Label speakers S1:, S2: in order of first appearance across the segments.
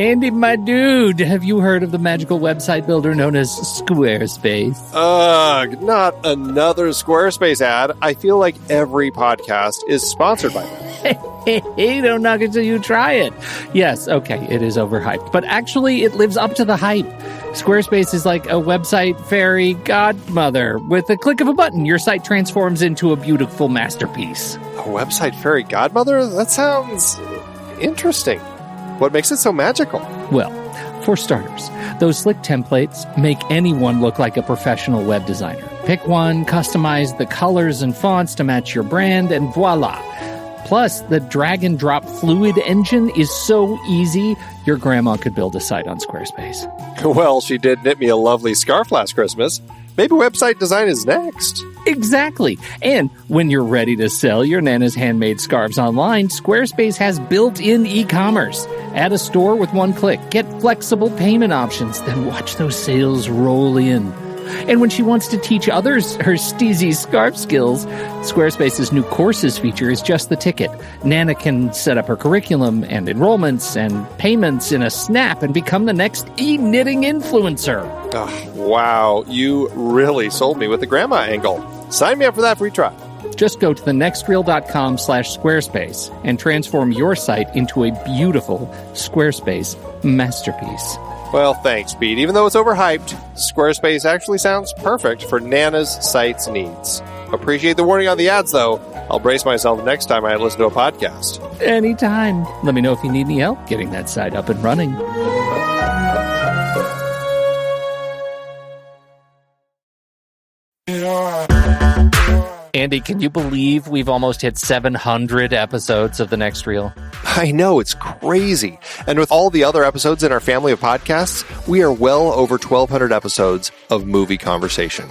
S1: Andy, my dude, have you heard of the magical website builder known as Squarespace?
S2: Ugh, not another Squarespace ad. I feel like every podcast is sponsored by them.
S1: Hey, don't knock it till you try it. Yes, okay, it is overhyped, but actually it lives up to the hype. Squarespace is like a website fairy godmother. With a click of a button, your site transforms into a beautiful masterpiece.
S2: A website fairy godmother? That sounds interesting. What makes it so magical?
S1: Well, for starters, those slick templates make anyone look like a professional web designer. Pick one, customize the colors and fonts to match your brand, and voila. Plus, the drag-and-drop fluid engine is so easy, your grandma could build a site on Squarespace.
S2: Well, she did knit me a lovely scarf last Christmas. Maybe website design is next.
S1: Exactly. And when you're ready to sell your Nana's handmade scarves online, Squarespace has built-in e-commerce. Add a store with one click. Get flexible payment options. Then watch those sales roll in. And when she wants to teach others her steezy scarf skills, Squarespace's new courses feature is just the ticket. Nana can set up her curriculum and enrollments and payments in a snap and become the next e-knitting influencer.
S2: Oh, wow, you really sold me with the grandma angle. Sign me up for that free trial.
S1: Just go to thenextreel.com/Squarespace and transform your site into a beautiful Squarespace masterpiece.
S2: Well, thanks, Pete. Even though it's overhyped, Squarespace actually sounds perfect for Nana's site's needs. Appreciate the warning on the ads, though. I'll brace myself next time I listen to a podcast.
S1: Anytime. Let me know if you need any help getting that site up and running. Andy, can you believe we've almost hit 700 episodes of The Next Reel?
S2: I know, it's crazy. And with all the other episodes in our family of podcasts, we are well over 1,200 episodes of movie conversation.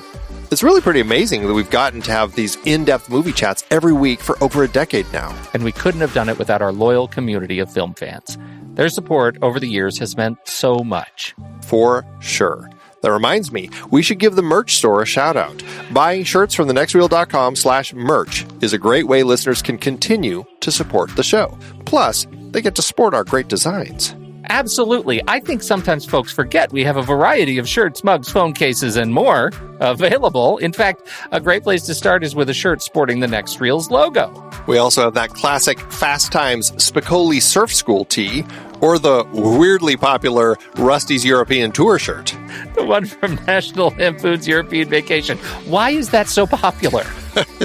S2: It's really pretty amazing that we've gotten to have these in-depth movie chats every week for over a decade now.
S1: And we couldn't have done it without our loyal community of film fans. Their support over the years has meant so much.
S2: For sure. That reminds me, we should give the merch store a shout out. Buying shirts from thenextreel.com/merch is a great way listeners can continue to support the show. Plus, they get to sport our great designs.
S1: Absolutely. I think sometimes folks forget we have a variety of shirts, mugs, phone cases, and more available. In fact, a great place to start is with a shirt sporting the Next Reel's logo.
S2: We also have that classic Fast Times Spicoli Surf School tee, or the weirdly popular Rusty's European Tour shirt.
S1: The one from National Lampoon's European Vacation. Why is that so popular?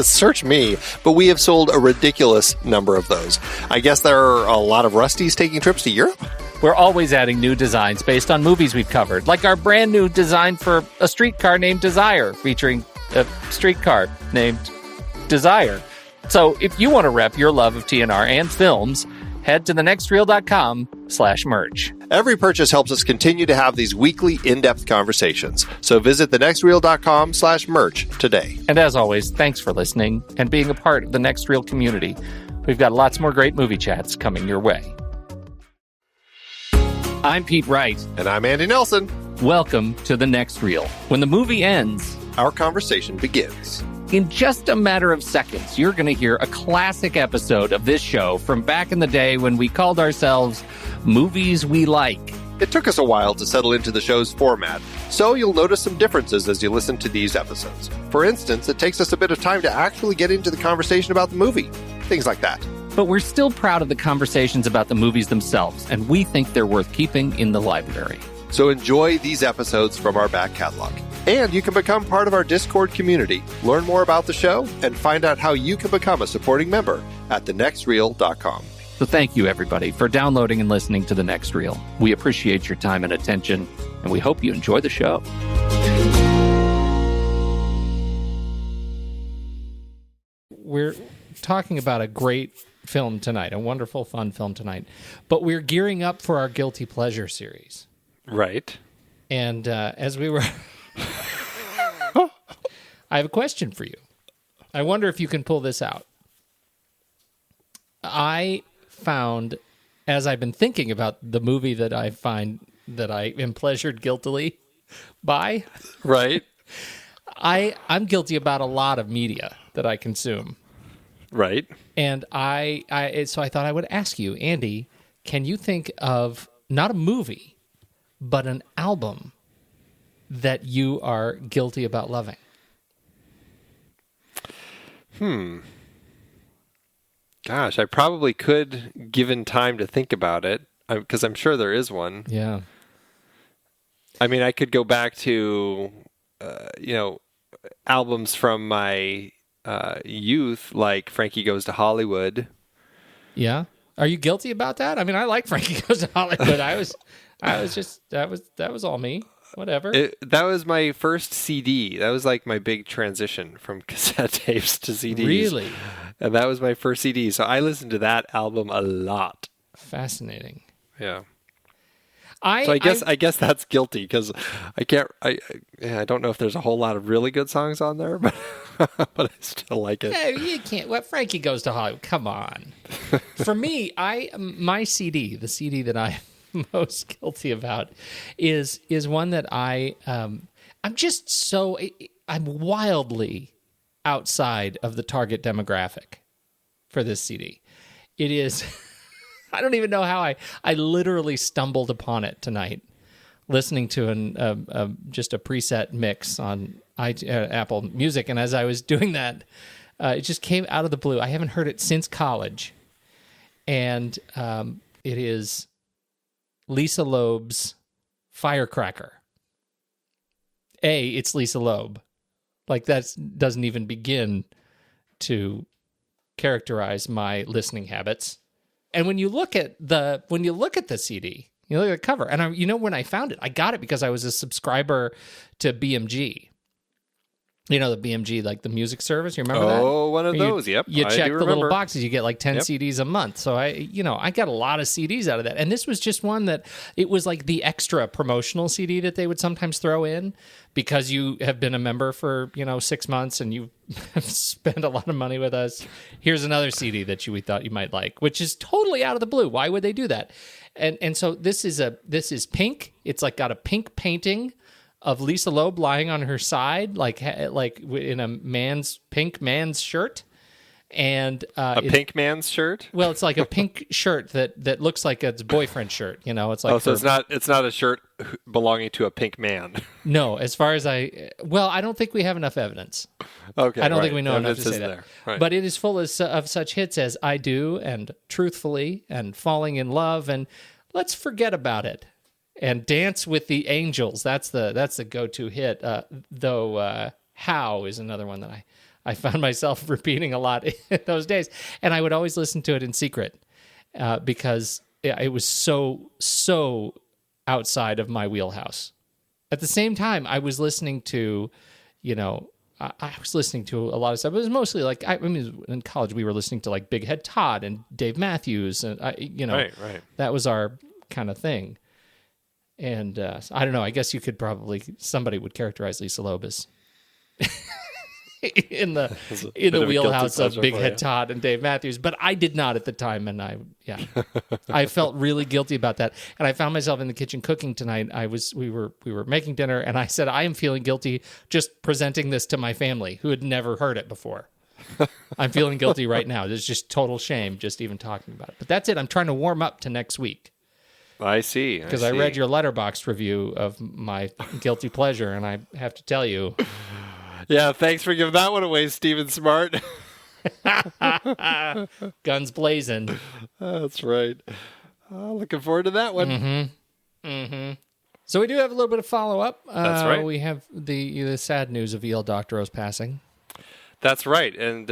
S2: Search me, but we have sold a ridiculous number of those. I guess there are a lot of Rustys taking trips to Europe?
S1: We're always adding new designs based on movies we've covered, like our brand new design for a streetcar named Desire, featuring a streetcar named Desire. So if you want to rep your love of TNR and films, head to thenextreel.com/merch.
S2: Every purchase helps us continue to have these weekly in-depth conversations. So visit thenextreel.com/merch today.
S1: And as always, thanks for listening and being a part of the Next Reel community. We've got lots more great movie chats coming your way. I'm Pete Wright.
S2: And I'm Andy Nelson.
S1: Welcome to The Next Reel. When the movie ends,
S2: our conversation begins.
S1: In just a matter of seconds, you're going to hear a classic episode of this show from back in the day when we called ourselves Movies We Like.
S2: It took us a while to settle into the show's format, so you'll notice some differences as you listen to these episodes. For instance, it takes us a bit of time to actually get into the conversation about the movie. Things like that.
S1: But we're still proud of the conversations about the movies themselves, and we think they're worth keeping in the library.
S2: So enjoy these episodes from our back catalog. And you can become part of our Discord community, learn more about the show, and find out how you can become a supporting member at thenextreel.com.
S1: So thank you, everybody, for downloading and listening to The Next Reel. We appreciate your time and attention, and we hope you enjoy the show. We're talking about a great film tonight, a wonderful, fun film tonight, but we're gearing up for our Guilty Pleasure series.
S2: Right.
S1: And as we were... I have a question for you. I wonder if you can pull this out. I found, as I've been thinking about the movie that I find that I am pleasured guiltily by,
S2: right?
S1: I'm guilty about a lot of media that I consume.
S2: Right.
S1: And so I thought I would ask you, Andy, can you think of not a movie, but an album that you are guilty about loving?
S2: Gosh, I probably could, given time to think about it, because I'm sure there is one.
S1: Yeah.
S2: I mean, I could go back to, albums from my youth, like Frankie Goes to Hollywood.
S1: Yeah. Are you guilty about that? I mean, I like Frankie Goes to Hollywood. I was just, that was all me. Whatever.
S2: That was my first CD. That was like my big transition from cassette tapes to CDs.
S1: Really?
S2: And that was my first CD. So I listened to that album a lot.
S1: Fascinating.
S2: Yeah. I guess that's guilty because I don't know if there's a whole lot of really good songs on there, but I still like it.
S1: No, you can't. Well, Frankie Goes to Hollywood. Come on. For me, my CD, the CD that I'm most guilty about, is one that I'm wildly outside of the target demographic for this CD. It is. I don't even know how I literally stumbled upon it tonight, listening to just a preset mix on Apple Music, and as I was doing that, it just came out of the blue. I haven't heard it since college, and it is Lisa Loeb's "Firecracker." It's Lisa Loeb. Like, that doesn't even begin to characterize my listening habits. And when you look at the CD, you look at the cover, and when I found it, I got it because I was a subscriber to BMG. You know, the BMG, like the music service. You remember that?
S2: Oh, one of those. Yep.
S1: You check the
S2: remember.
S1: little boxes. You get like 10 CDs a month. So I got a lot of CDs out of that. And this was just one that it was like the extra promotional CD that they would sometimes throw in because you have been a member for 6 months and you spent a lot of money with us. Here's another CD that we thought you might like, which is totally out of the blue. Why would they do that? And so this is pink. It's like got a pink painting of Lisa Loeb lying on her side, like in a pink man's shirt, and
S2: a pink man's shirt.
S1: Well, it's like a pink shirt that looks like it's a boyfriend shirt. It's like
S2: so it's not a shirt belonging to a pink man.
S1: No, as far as I don't think we have enough evidence.
S2: Okay,
S1: I don't think we know enough to say that.
S2: Right.
S1: But it is full of such hits as "I Do" and "Truthfully" and "Falling in Love" and "Let's Forget About It." And "Dance with the Angels," that's the go-to hit. Though "How" is another one that I found myself repeating a lot in those days. And I would always listen to it in secret because it was so outside of my wheelhouse. At the same time, I was listening to, I was listening to a lot of stuff. It was mostly like, in college we were listening to like Big Head Todd and Dave Matthews, and
S2: right.
S1: That was our kind of thing. And I don't know. I guess somebody would characterize Lisa Loeb as in the wheelhouse of Big Head Todd and Dave Matthews, but I did not at the time, and I felt really guilty about that. And I found myself in the kitchen cooking tonight. We were making dinner, and I said, I am feeling guilty just presenting this to my family who had never heard it before. I'm feeling guilty right now. There's just total shame just even talking about it. But that's it. I'm trying to warm up to next week.
S2: I see.
S1: Because I read your Letterboxd review of my guilty pleasure, and I have to tell you.
S2: Yeah, thanks for giving that one away, Stephen Smart.
S1: Guns blazing.
S2: That's right. Looking forward to that one.
S1: Mm-hmm. Mm-hmm. So we do have a little bit of follow-up.
S2: That's right.
S1: We have the sad news of E.L. Doctorow's passing.
S2: That's right, and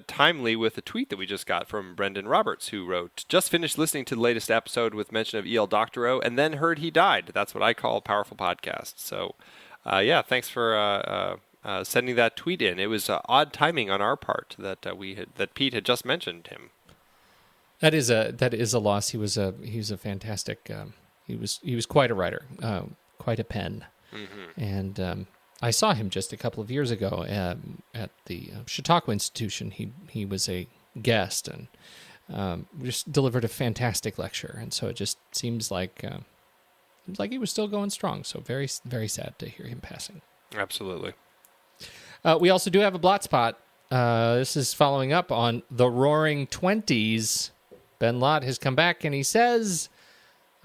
S2: timely with a tweet that we just got from Brendan Roberts, who wrote, "Just finished listening to the latest episode with mention of E.L. Doctorow, and then heard he died. That's what I call a powerful podcast." So, thanks for sending that tweet in. It was odd timing on our part that Pete had just mentioned him.
S1: That is a loss. He was a fantastic. He was quite a writer, quite a pen, and. I saw him just a couple of years ago at the Chautauqua Institution. He was a guest and just delivered a fantastic lecture. And so it just seems like he was still going strong. So very, very sad to hear him passing.
S2: Absolutely.
S1: We also do have a blot spot. This is following up on the Roaring Twenties. Ben Lott has come back and he says,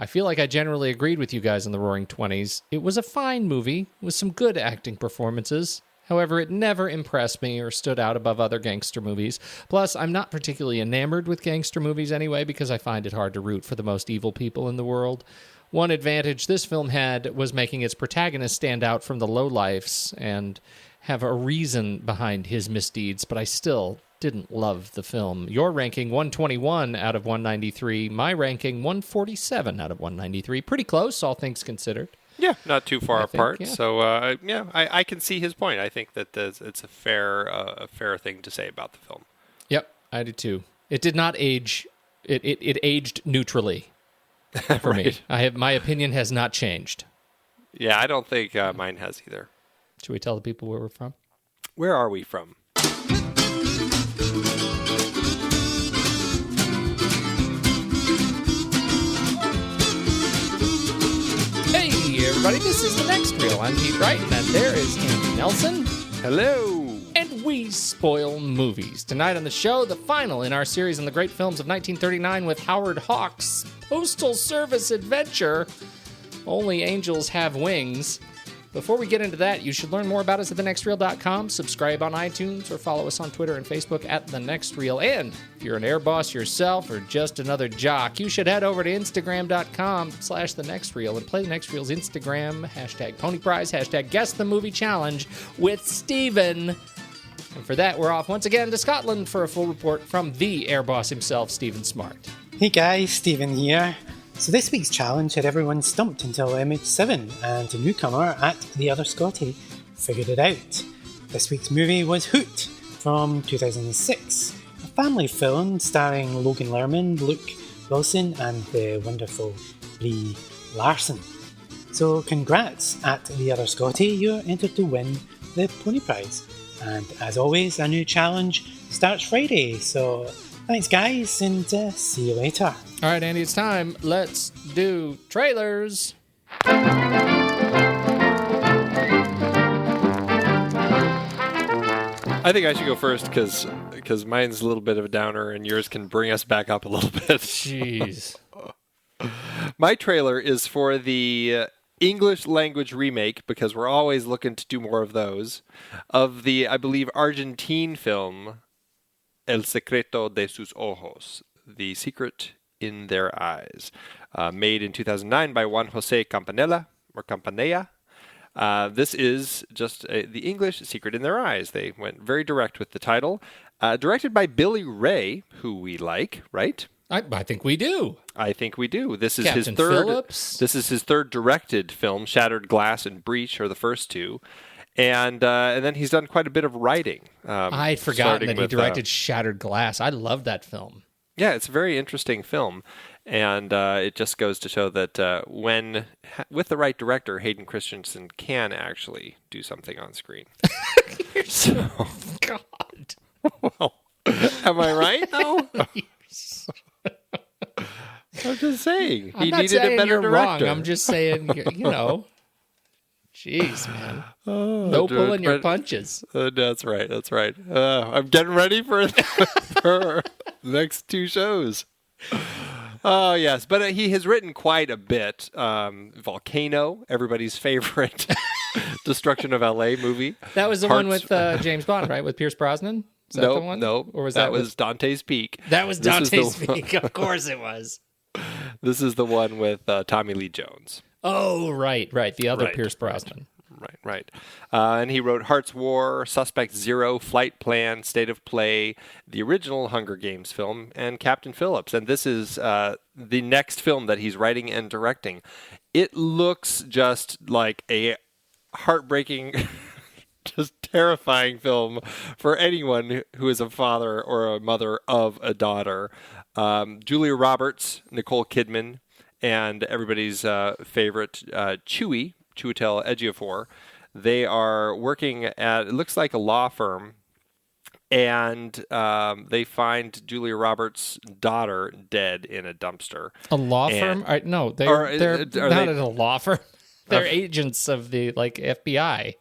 S1: I feel like I generally agreed with you guys in the Roaring Twenties. It was a fine movie with some good acting performances. However, it never impressed me or stood out above other gangster movies. Plus, I'm not particularly enamored with gangster movies anyway because I find it hard to root for the most evil people in the world. One advantage this film had was making its protagonist stand out from the lowlifes and have a reason behind his misdeeds, but I still didn't love the film. Your ranking 121 out of 193. My ranking 147 out of 193. Pretty close, all things considered.
S2: Yeah, not too far apart.
S1: Think, yeah.
S2: So, I can see his point. I think that it's a fair thing to say about the film.
S1: Yep, I do too. It did not age. It aged neutrally for me. My opinion has not changed.
S2: Yeah, I don't think mine has either.
S1: Should we tell the people where we're from?
S2: Where are we from?
S1: Hey, everybody, this is The Next Reel. I'm Pete Wright, and there is Andy Nelson.
S2: Hello.
S1: And we spoil movies. Tonight on the show, the final in our series on the great films of 1939 with Howard Hawks' Postal Service adventure, Only Angels Have Wings. Before we get into that, you should learn more about us at thenextreel.com, subscribe on iTunes, or follow us on Twitter and Facebook at The Next Reel. And if you're an air boss yourself or just another jock, you should head over to Instagram.com/TheNextReel and play The Next Reel's Instagram, #PonyPrize, #GuessTheMovieChallenge with Steven. And for that, we're off once again to Scotland for a full report from the air boss himself, Stephen Smart.
S3: Hey guys, Stephen here. So this week's challenge had everyone stumped until MH7, and a newcomer at The Other Scotty figured it out. This week's movie was Hoot from 2006, a family film starring Logan Lerman, Luke Wilson, and the wonderful Brie Larson. So congrats at The Other Scotty, you're entered to win the Pony Prize. And as always, a new challenge starts Friday, so thanks guys, and see you later.
S1: All right, Andy, it's time. Let's do trailers.
S2: I think I should go first because mine's a little bit of a downer and yours can bring us back up a little bit.
S1: Jeez.
S2: My trailer is for the English language remake, because we're always looking to do more of those, of the, I believe, Argentine film El Secreto de sus Ojos, The Secret in Their Eyes, made in 2009 by Juan Jose Campanella. This is just the English Secret in Their Eyes. They went very direct with the title. Directed by Billy Ray, who we like, right?
S1: I think we do.
S2: I think we do. This is
S1: Captain
S2: his third.
S1: Phillips.
S2: This is his third directed film. Shattered Glass and Breach are the first two, and then he's done quite a bit of writing.
S1: I'd forgotten that he directed Shattered Glass. I love that film.
S2: Yeah, it's a very interesting film, and it just goes to show that with the right director, Hayden Christensen can actually do something on screen. So,
S1: God.
S2: Well, am I right though? I'm just saying.
S1: He needed a better director. Wrong. I'm just saying, Jeez, man. No pulling your punches.
S2: That's right. That's right. I'm getting ready for the next two shows. Oh, yes. But he has written quite a bit. Volcano, everybody's favorite Destruction of L.A. movie.
S1: That was the one with James Bond, right? With Pierce Brosnan? Is that the one?
S2: No. Or was that was Dante's Peak.
S1: That was Dante's Peak. Of course it was.
S2: This is the one with Tommy Lee Jones.
S1: Oh, right. The other Pierce Brosnan.
S2: Right. And he wrote Heart's War, Suspect Zero, Flight Plan, State of Play, the original Hunger Games film, and Captain Phillips. And this is the next film that he's writing and directing. It looks just like a heartbreaking, just terrifying film for anyone who is a father or a mother of a daughter. Julia Roberts, Nicole Kidman, and everybody's favorite Chiwetel Ejiofor. They are working at, it looks like a law firm, and they find Julia Roberts' daughter dead in a dumpster.
S1: A law firm? No, they're not at a law firm. They're agents of the FBI.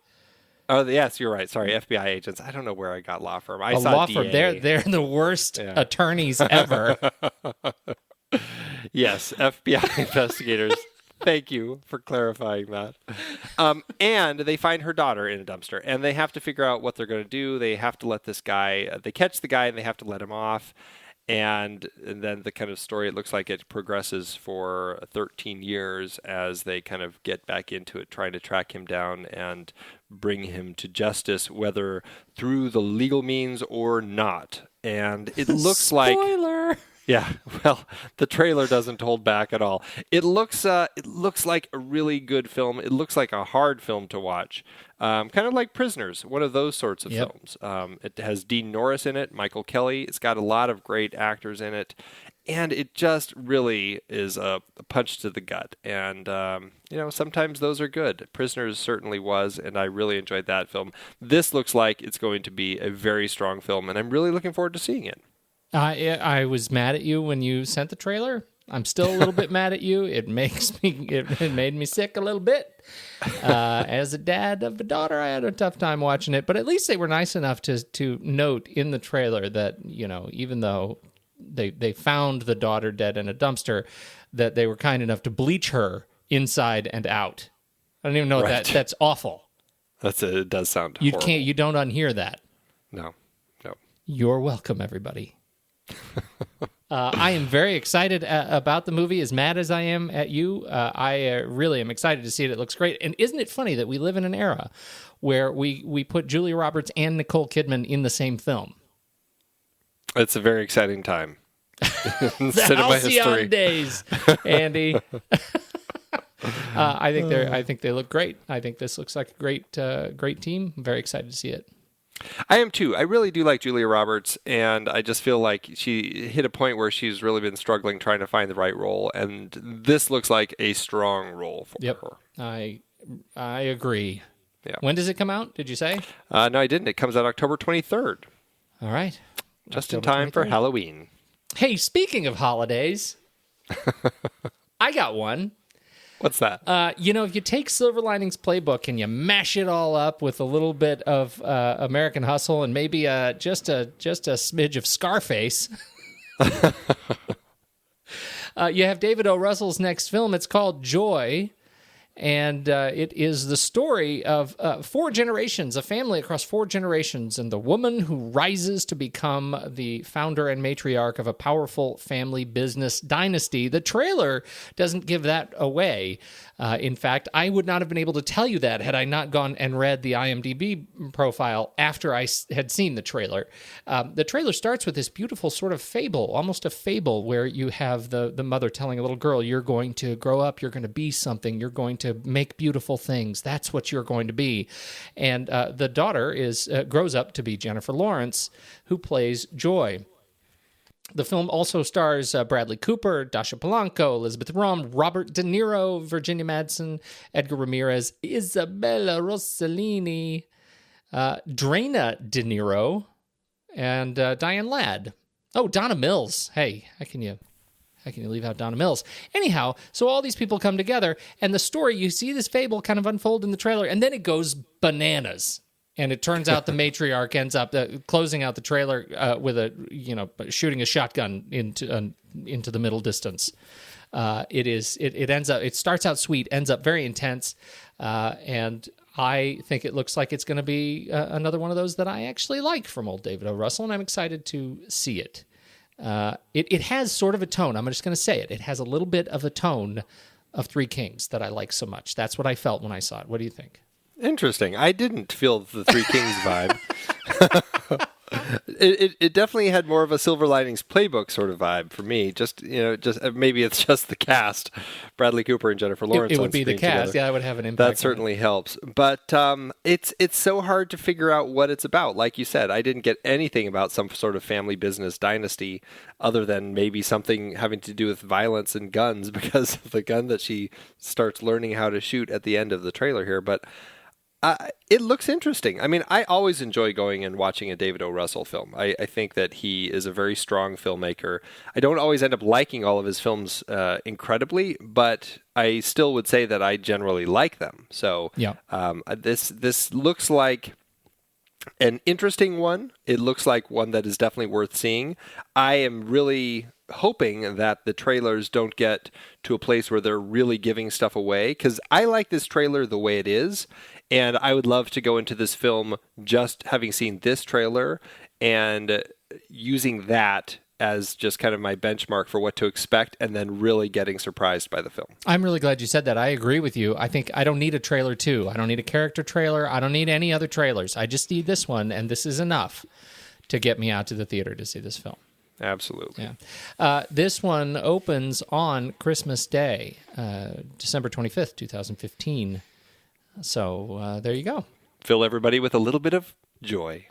S2: Oh, yes, you're right. Sorry, FBI agents. I don't know where I got law firm. I saw
S1: law
S2: DA.
S1: Firm. They're the worst attorneys ever.
S2: Yes, FBI investigators. Thank you for clarifying that. And they find her daughter in a dumpster, and they have to figure out what they're going to do. They have to let this guy, they catch the guy, and they have to let him off. And then the kind of story, it looks like it progresses for 13 years as they kind of get back into it, trying to track him down and bring him to justice, whether through the legal means or not. And it looks like...
S1: Spoiler!
S2: Yeah, well, the trailer doesn't hold back at all. It looks like a really good film. It looks like a hard film to watch, kind of like Prisoners, one of those sorts of films. It has Dean Norris in it, Michael Kelly. It's got a lot of great actors in it, and it just really is a punch to the gut. And sometimes those are good. Prisoners certainly was, and I really enjoyed that film. This looks like it's going to be a very strong film, and I'm really looking forward to seeing it.
S1: I was mad at you when you sent the trailer. I'm still a little bit mad at you. It made me sick a little bit. As a dad of a daughter, I had a tough time watching it, but at least they were nice enough to note in the trailer that, even though they found the daughter dead in a dumpster, that they were kind enough to bleach her inside and out. I don't even know what that's awful.
S2: It does sound horrible.
S1: You don't unhear that.
S2: No.
S1: You're welcome, everybody. I am very excited about the movie, as mad as I am at you. I really am excited to see it. It looks great. And isn't it funny that we live in an era where we put Julia Roberts and Nicole Kidman in the same film?
S2: It's a very exciting time in
S1: the
S2: cinema
S1: halcyon
S2: history.
S1: Days, Andy. I think they look great. I think this looks like a great team. I'm very excited to see it.
S2: I am too. I really do like Julia Roberts, and I just feel like she hit a point where she's really been struggling trying to find the right role, and this looks like a strong role for her.
S1: I agree.
S2: Yeah.
S1: When does it come out, did you say?
S2: No, I didn't. It comes out October 23rd.
S1: All right.
S2: Just
S1: October
S2: in time
S1: 23rd.
S2: for Halloween.
S1: Hey, speaking of holidays, I got one.
S2: What's that?
S1: If you take Silver Linings Playbook and you mash it all up with a little bit of American Hustle and maybe just a smidge of Scarface, you have David O. Russell's next film. It's called Joy, and it is the story of 4 generations, a family across 4 generations, and the woman who rises to become the founder and matriarch of a powerful family business dynasty. The trailer doesn't give that away. In fact, I would not have been able to tell you that had I not gone and read the IMDb profile after I had seen the trailer. The trailer starts with this beautiful sort of fable, almost a fable, where you have the mother telling a little girl, you're going to grow up, you're going to be something, you're going to make beautiful things, that's what you're going to be. And the daughter grows up to be Jennifer Lawrence, who plays Joy. The film also stars Bradley Cooper, Dasha Polanco, Elizabeth Rom, Robert De Niro, Virginia Madsen, Edgar Ramirez, Isabella Rossellini, Drana De Niro, and Diane Ladd. Oh, Donna Mills. Hey, how can you leave out Donna Mills? Anyhow, so all these people come together, and the story, you see this fable kind of unfold in the trailer, and then it goes bananas. And it turns out the matriarch ends up closing out the trailer with shooting a shotgun into the middle distance. It starts out sweet, ends up very intense, and I think it looks like it's going to be another one of those that I actually like from old David O. Russell, and I'm excited to see it. It has sort of a tone. I'm just going to say it. It has a little bit of a tone of Three Kings that I like so much. That's what I felt when I saw it. What do you think?
S2: Interesting. I didn't feel the Three Kings vibe. It definitely had more of a Silver Linings Playbook sort of vibe for me. Just maybe it's just the cast, Bradley Cooper and Jennifer Lawrence.
S1: It would be the cast.
S2: Together.
S1: Yeah, that would have an impact.
S2: That certainly helps. But it's so hard to figure out what it's about. Like you said, I didn't get anything about some sort of family business dynasty, other than maybe something having to do with violence and guns, because of the gun that she starts learning how to shoot at the end of the trailer here. But it looks interesting. I mean, I always enjoy going and watching a David O. Russell film. I think that he is a very strong filmmaker. I don't always end up liking all of his films incredibly, but I still would say that I generally like them. So
S1: yeah.
S2: This looks like an interesting one. It looks like one that is definitely worth seeing. I am really hoping that the trailers don't get to a place where they're really giving stuff away, because I like this trailer the way it is, and I would love to go into this film just having seen this trailer and using that as just kind of my benchmark for what to expect, and then really getting surprised by the film.
S1: I'm really glad you said that. I agree with you. I think I don't need a trailer 2. I don't need a character trailer. I don't need any other trailers. I just need this one, and this is enough to get me out to the theater to see this film.
S2: Absolutely.
S1: Yeah. This one opens on Christmas Day, December 25th, 2015. So there you go.
S2: Fill everybody with a little bit of joy.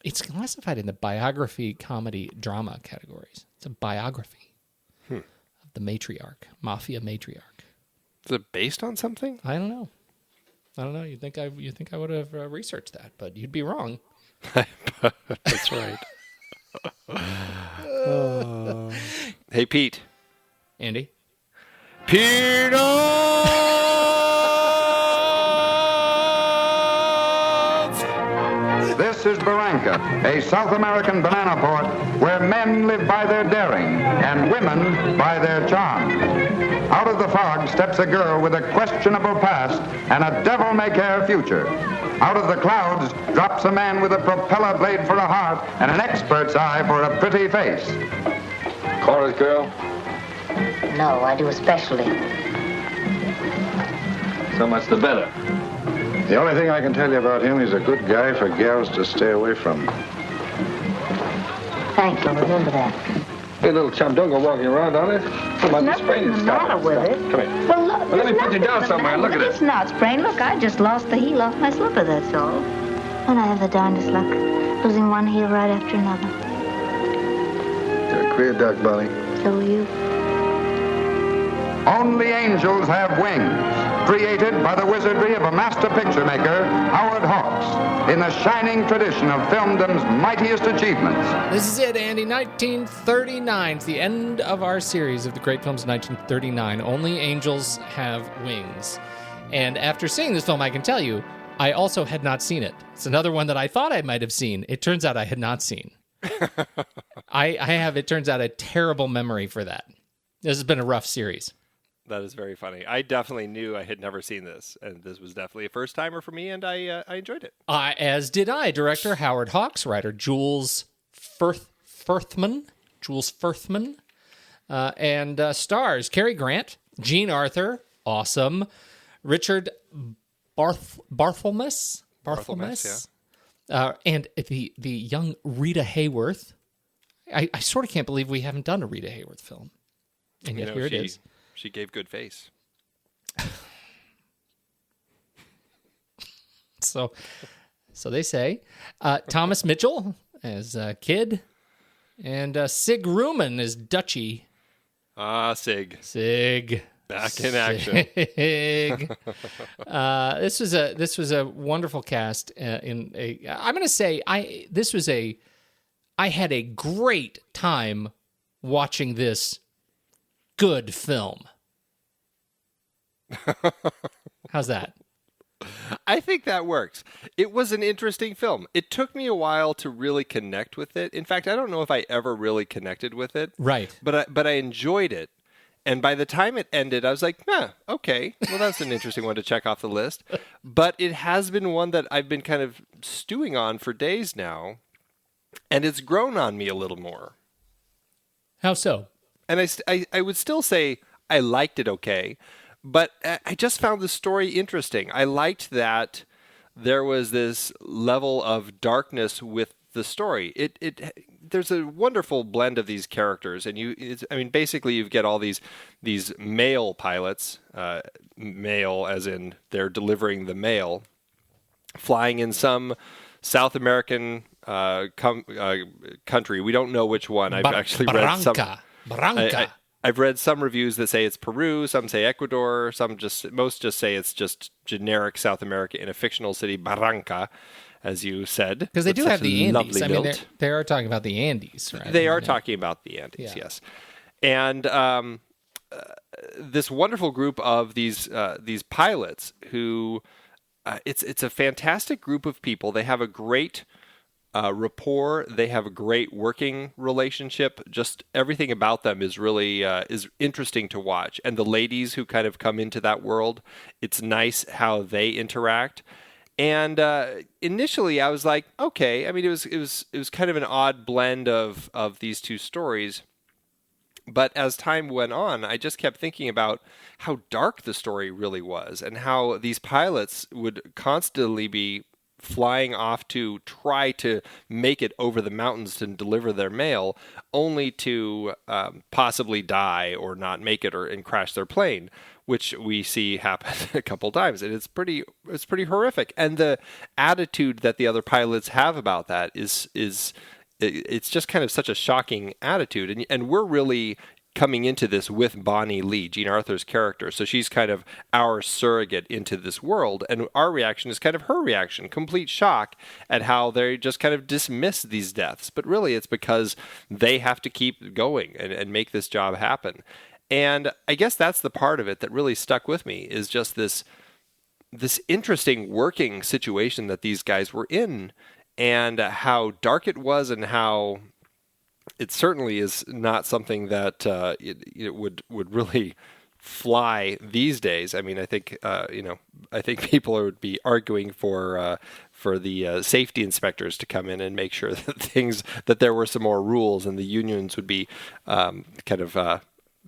S1: It's classified in the biography, comedy, drama categories. It's a biography of the matriarch, mafia matriarch.
S2: Is it based on something?
S1: I don't know. You think I would have researched that, but you'd be wrong.
S2: That's right. Hey, Pete.
S1: Andy?
S4: This is Barranca, a South American banana port where men live by their daring and women by their charm. Out of the fog steps a girl with a questionable past and a devil-may-care future. Out of the clouds drops a man with a propeller blade for a heart and an expert's eye for a pretty face.
S5: Chorus girl?
S6: No, I do especially.
S5: So much the better.
S4: The only thing I can tell you about him, he's a good guy for gals to stay away from.
S6: Thank you, remember that.
S5: Hey, little chum, don't go walking around on it. Come on,
S6: Nothing the matter with it.
S5: Come here.
S6: Well, look,
S5: Well, let me put you down somewhere. Look at it.
S6: It's not sprained. Look, I just lost the heel off my slipper, that's all. And I have the darndest luck, losing one heel right after another.
S4: You're a queer duck, Bunny.
S6: So are you.
S4: Only angels have wings, created by the wizardry of a master picture maker, Howard Hawks, in the shining tradition of filmdom's mightiest achievements.
S1: This is it, Andy. 1939. It's the end of our series of the great films of 1939. Only Angels Have Wings. And after seeing this film, I can tell you, I also had not seen it. It's another one that I thought I might have seen. It turns out I had not seen. I have, it turns out, a terrible memory for that. This has been a rough series.
S2: That is very funny. I definitely knew I had never seen this, and this was definitely a first-timer for me, and I enjoyed it.
S1: As did I. Director Howard Hawks, writer Jules Firthman, and stars Cary Grant, Jean Arthur, awesome, Richard Barthelmess, and the young Rita Hayworth. I sort of can't believe we haven't done a Rita Hayworth film, and yet here it is.
S2: She gave good face.
S1: So they say. Thomas Mitchell as Kid, and Sig Ruman as Dutchie.
S2: Sig.
S1: Sig.
S2: Back in action.
S1: Sig. This was a wonderful cast. I'm going to say I had a great time watching this good film. How's that?
S2: I think that works. It was an interesting film. It took me a while to really connect with it. In fact, I don't know if I ever really connected with it.
S1: Right.
S2: But I enjoyed it. And by the time it ended, I was like, okay, well, that's an interesting one to check off the list. But it has been one that I've been kind of stewing on for days now. And it's grown on me a little more.
S1: How so?
S2: And I would still say I liked it okay, but I just found the story interesting. I liked that there was this level of darkness with the story. There's a wonderful blend of these characters, and basically you get all these male pilots, male as in they're delivering the mail, flying in some South American country. We don't know which one. I've actually read some.
S1: Barranca.
S2: I've read some reviews that say it's Peru, some say Ecuador, most just say it's just generic South America in a fictional city, Barranca, as you said.
S1: Because they do have the Andes. I mean, they are talking about the Andes, right?
S2: They are talking about the Andes, yes. And this wonderful group of these pilots who it's a fantastic group of people. They have a great rapport. They have a great working relationship. Just everything about them is really is interesting to watch. And the ladies who kind of come into that world, it's nice how they interact. And initially, I was like, okay. I mean, it was kind of an odd blend of these two stories. But as time went on, I just kept thinking about how dark the story really was, and how these pilots would constantly be flying off to try to make it over the mountains to deliver their mail, only to possibly die or not make it and crash their plane, which we see happen a couple times, and it's pretty horrific. And the attitude that the other pilots have about that is it's just kind of such a shocking attitude, and we're really coming into this with Bonnie Lee, Jean Arthur's character. So she's kind of our surrogate into this world, and our reaction is kind of her reaction, complete shock at how they just kind of dismiss these deaths. But really, it's because they have to keep going and make this job happen. And I guess that's the part of it that really stuck with me, is just this interesting working situation that these guys were in, and how dark it was, and how it certainly is not something that it would really fly these days. I mean, I think I think people would be arguing for the safety inspectors to come in and make sure that there were some more rules, and the unions would be kind of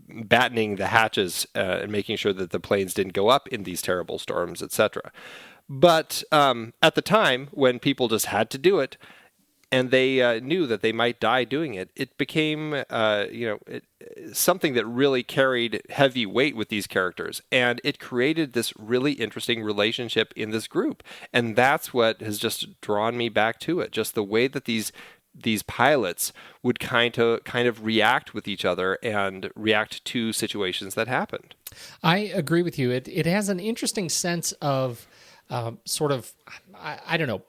S2: battening the hatches and making sure that the planes didn't go up in these terrible storms, etc. But at the time, when people just had to do it, and they knew that they might die doing it, it became something that really carried heavy weight with these characters, and it created this really interesting relationship in this group. And that's what has just drawn me back to it, just the way that these pilots would kind of react with each other and react to situations that happened.
S1: I agree with you. It has an interesting sense of sort of, I don't know,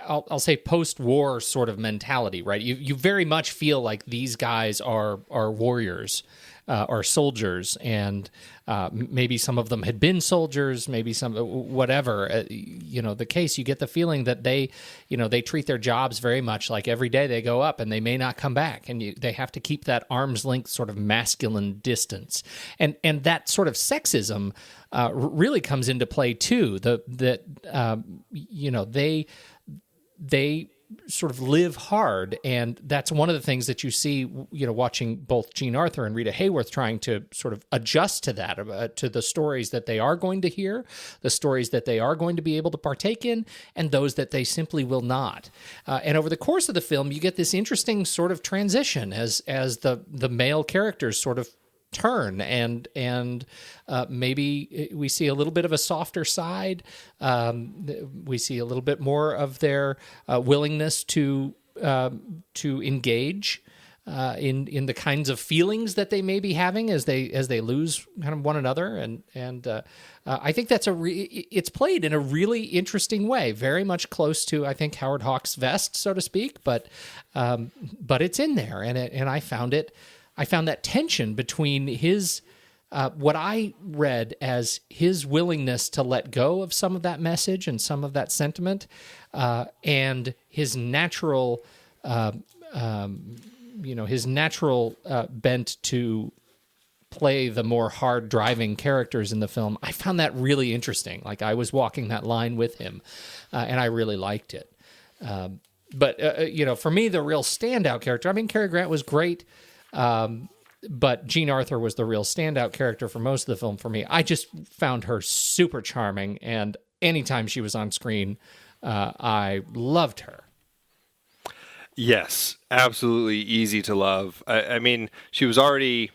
S1: I'll say post-war sort of mentality, right? You very much feel like these guys are warriors, are soldiers, and maybe some of them had been soldiers, maybe some, whatever, the case. You get the feeling that they treat their jobs very much like every day they go up and they may not come back, and they have to keep that arm's length sort of masculine distance, and that sort of sexism really comes into play too. They sort of live hard, and that's one of the things that you see, watching both Jean Arthur and Rita Hayworth trying to sort of adjust to that, to the stories that they are going to hear, the stories that they are going to be able to partake in, and those that they simply will not. And over the course of the film, you get this interesting sort of transition as the male characters sort of turn, and maybe we see a little bit of a softer side. We see a little bit more of their willingness to engage in the kinds of feelings that they may be having as they lose kind of one another, and I think that's it's played in a really interesting way, very much close to, I think, Howard Hawks' Vest, so to speak, but it's in there, and I found that tension between his, what I read as his willingness to let go of some of that message and some of that sentiment, and his natural, bent to play the more hard driving characters in the film. I found that really interesting. Like, I was walking that line with him, and I really liked it. But for me, the real standout character, I mean, Cary Grant was great. But Jean Arthur was the real standout character for most of the film for me. I just found her super charming, and anytime she was on screen, I loved her.
S2: Yes, absolutely easy to love. I mean, she was already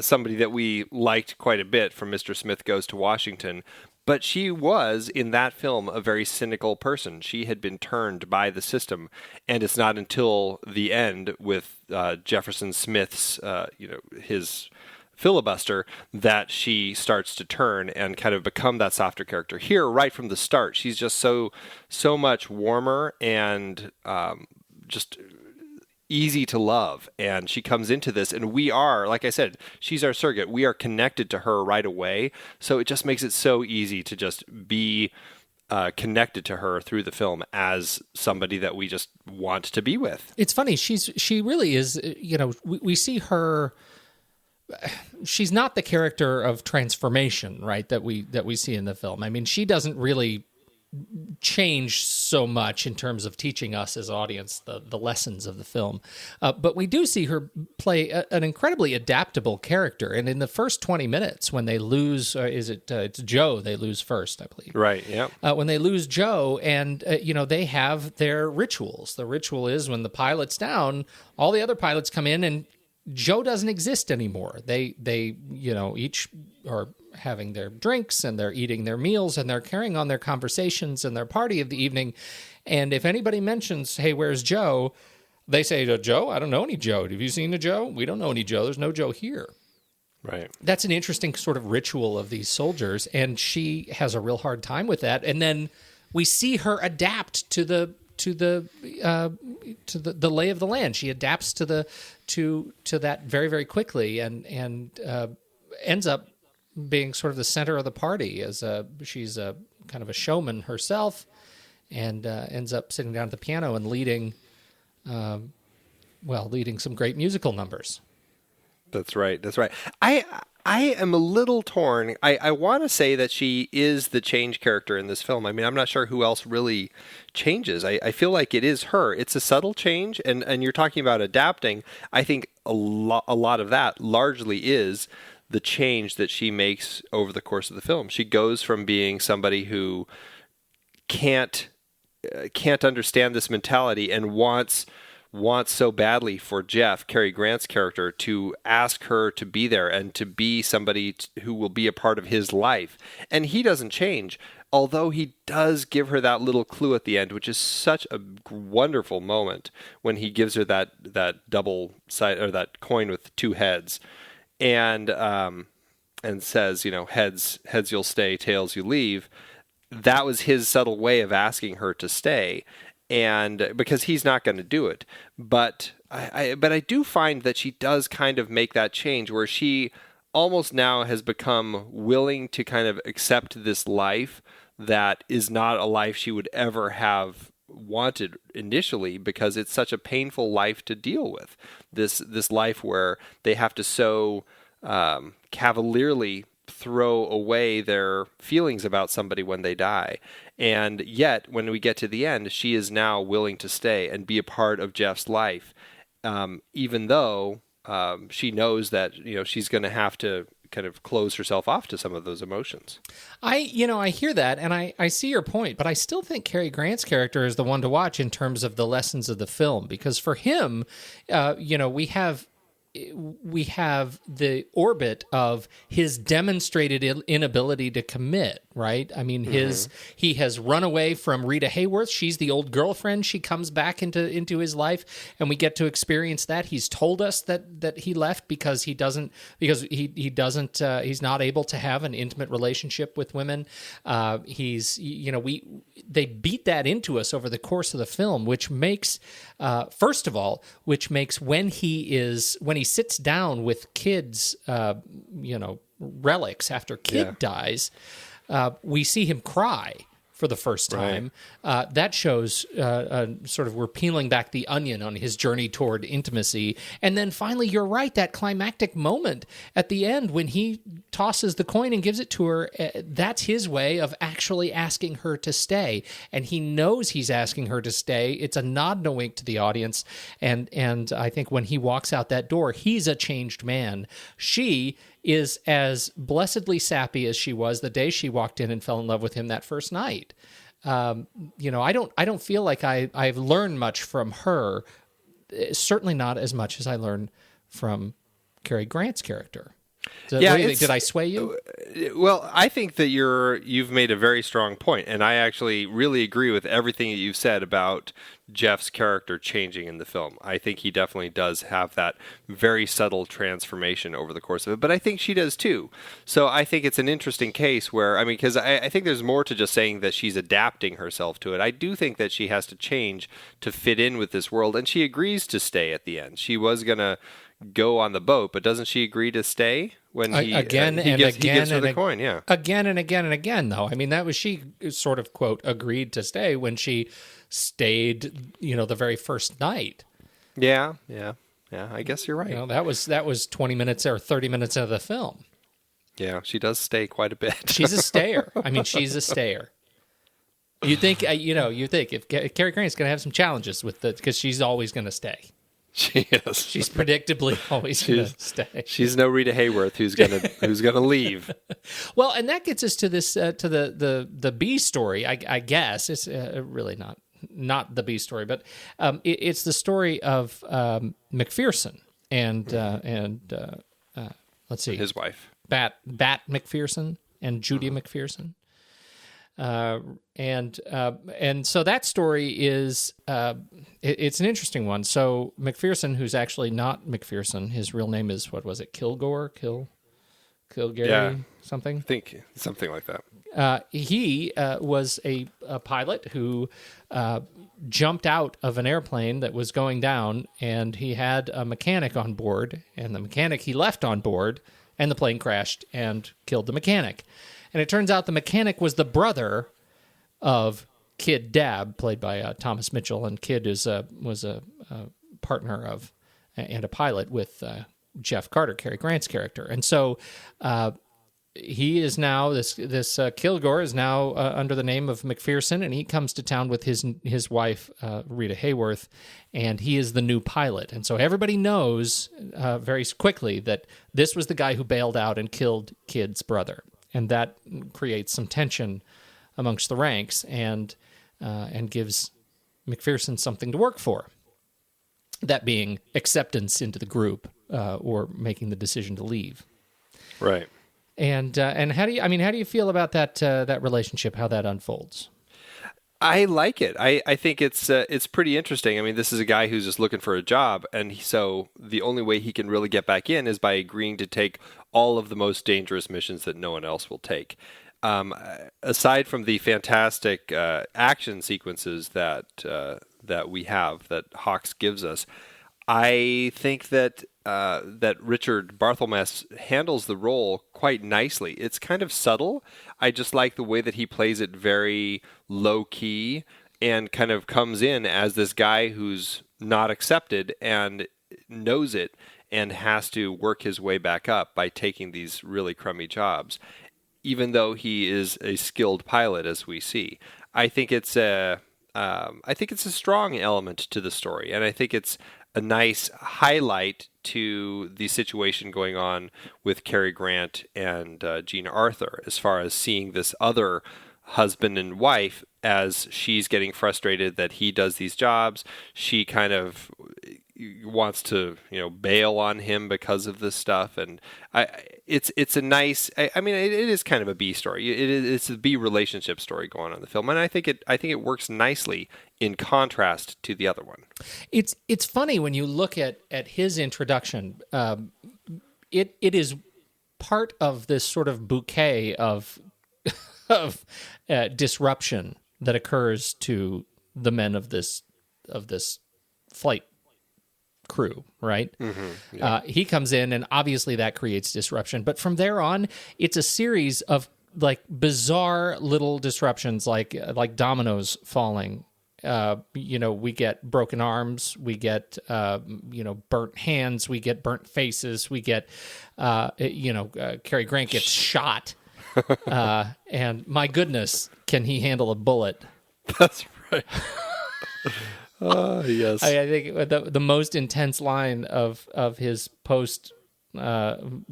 S2: somebody that we liked quite a bit from Mr. Smith Goes to Washington, but she was, in that film, a very cynical person. She had been turned by the system, and it's not until the end with Jefferson Smith's, his filibuster, that she starts to turn and kind of become that softer character. Here, right from the start, she's just so much warmer and just easy to love, and she comes into this, and we are, like I said, she's our surrogate. We are connected to her right away, so it just makes it so easy to just be connected to her through the film as somebody that we just want to be with.
S1: It's funny. She really is. We see her. She's not the character of transformation, right? That we see in the film. I mean, she doesn't really change so much in terms of teaching us as audience the lessons of the film, but we do see her play an incredibly adaptable character. And in the first 20 minutes, when they lose, it's Joe they lose first, I believe.
S2: Right. Yeah.
S1: When they lose Joe, and they have their rituals. The ritual is when the pilot's down, all the other pilots come in and Joe doesn't exist anymore. They each are having their drinks and they're eating their meals and they're carrying on their conversations and their party of the evening. And if anybody mentions, hey, where's Joe? They say to Joe, I don't know any Joe. Have you seen a Joe? We don't know any Joe. There's no Joe here.
S2: Right.
S1: That's an interesting sort of ritual of these soldiers. And she has a real hard time with that. And then we see her adapt to the lay of the land. She adapts to that very, very quickly and ends up being sort of the center of the party as she's a kind of a showman herself, and ends up sitting down at the piano and leading some great musical numbers.
S2: That's right. I am a little torn. I want to say that she is the change character in this film. I mean, I'm not sure who else really changes. I feel like it is her. It's a subtle change, and you're talking about adapting. I think a lot of that largely is the change that she makes over the course of the film. She goes from being somebody who can't understand this mentality and wants so badly for Jeff, Cary Grant's character, to ask her to be there and to be somebody who will be a part of his life. And he doesn't change, although he does give her that little clue at the end, which is such a wonderful moment when he gives her that double side, or that coin with two heads, and says, heads you'll stay, tails you leave. That was his subtle way of asking her to stay. And because he's not going to do it, but I do find that she does kind of make that change where she almost now has become willing to kind of accept this life that is not a life she would ever have wanted initially, because it's such a painful life to deal with. This life where they have to so cavalierly throw away their feelings about somebody when they die. And yet, when we get to the end, she is now willing to stay and be a part of Jeff's life, even though she knows that she's going to have to kind of close herself off to some of those emotions.
S1: I hear that, and I see your point, but I still think Cary Grant's character is the one to watch in terms of the lessons of the film, because for him, we have the orbit of his demonstrated inability to commit, right? I mean, he has run away from Rita Hayworth. She's the old girlfriend. She comes back into his life, and we get to experience that. He's told us that he left because he's not able to have an intimate relationship with women. They beat that into us over the course of the film, which makes, first of all, when he sits down with kids, relics after kid dies, we see him cry for the first time. Right. That shows sort of we're peeling back the onion on his journey toward intimacy. And then finally, you're right, that climactic moment at the end when he tosses the coin and gives it to her, that's his way of actually asking her to stay. And he knows he's asking her to stay. It's a nod and a wink to the audience. And I think when he walks out that door, he's a changed man. She is as blessedly sappy as she was the day she walked in and fell in love with him that first night. I don't feel like I've learned much from her. Certainly not as much as I learned from Cary Grant's character. Did I sway you?
S2: Well, I think that you've made a very strong point, and I actually really agree with everything that you've said about Jeff's character changing in the film. I think he definitely does have that very subtle transformation over the course of it, but I think she does too. So I think it's an interesting case where, because I think there's more to just saying that she's adapting herself to it. I do think that she has to change to fit in with this world, and she agrees to stay at the end. She was going to go on the boat, but doesn't she agree to stay when he gives her the coin? Yeah,
S1: again and again and again. Though, I mean, that was she sort of quote agreed to stay when she stayed. The very first night.
S2: Yeah. I guess you're right.
S1: That was 20 minutes or 30 minutes of the film.
S2: Yeah, she does stay quite a bit.
S1: She's a stayer. I mean, she's a stayer. You think if Cary Grant's going to have some challenges with because she's always going to stay.
S2: She is.
S1: She's predictably always going to stay.
S2: She's no Rita Hayworth who's gonna leave.
S1: Well, and that gets us to this to the B story. I guess it's really not the B story, but it's the story of McPherson and let's see,
S2: his wife.
S1: Bat McPherson and Judy McPherson, and so that story is it's an interesting one. So McPherson, who's actually not McPherson, his real name is Kilgore, Kilgary, something.
S2: I think something like that.
S1: He was a pilot who jumped out of an airplane that was going down, and he had a mechanic on board, and the mechanic he left on board. And the plane crashed and killed the mechanic. And it turns out the mechanic was the brother of Kid Dab, played by Thomas Mitchell. And Kid was a partner of and a pilot with Jeff Carter, Cary Grant's character. And so he is now, this Kilgore is now under the name of McPherson, and he comes to town with his wife, Rita Hayworth, and he is the new pilot. And so everybody knows very quickly that this was the guy who bailed out and killed Kid's brother. And that creates some tension amongst the ranks and gives McPherson something to work for. That being acceptance into the group or making the decision to leave.
S2: Right.
S1: And how do you feel about that relationship? How that unfolds?
S2: I like it. I think it's pretty interesting. I mean, this is a guy who's just looking for a job, and so the only way he can really get back in is by agreeing to take all of the most dangerous missions that no one else will take. Aside from the fantastic action sequences that we have that Hawks gives us, I think that Richard Barthelmess handles the role quite nicely. It's kind of subtle. I just like the way that he plays it very low key and kind of comes in as this guy who's not accepted and knows it and has to work his way back up by taking these really crummy jobs, even though he is a skilled pilot, as we see. I think it's a strong element to the story, and I think it's a nice highlight to the situation going on with Cary Grant and Gina Arthur, as far as seeing this other husband and wife as she's getting frustrated that he does these jobs. She kind of wants to, bail on him because of this stuff, and it's a nice. I mean, it is kind of a B story. It's a B relationship story going on in the film, and I think it works nicely in contrast to the other one.
S1: It's funny when you look at his introduction. It is part of this sort of bouquet of disruption that occurs to the men of this flight crew, right?
S2: Mm-hmm, yeah.
S1: He comes in, and obviously that creates disruption. But from there on, it's a series of like bizarre little disruptions, like dominoes falling. We get broken arms, we get burnt hands, we get burnt faces, we get Cary Grant gets shot. And my goodness, can he handle a bullet?
S2: That's right. Yes.
S1: I think the most intense line of his post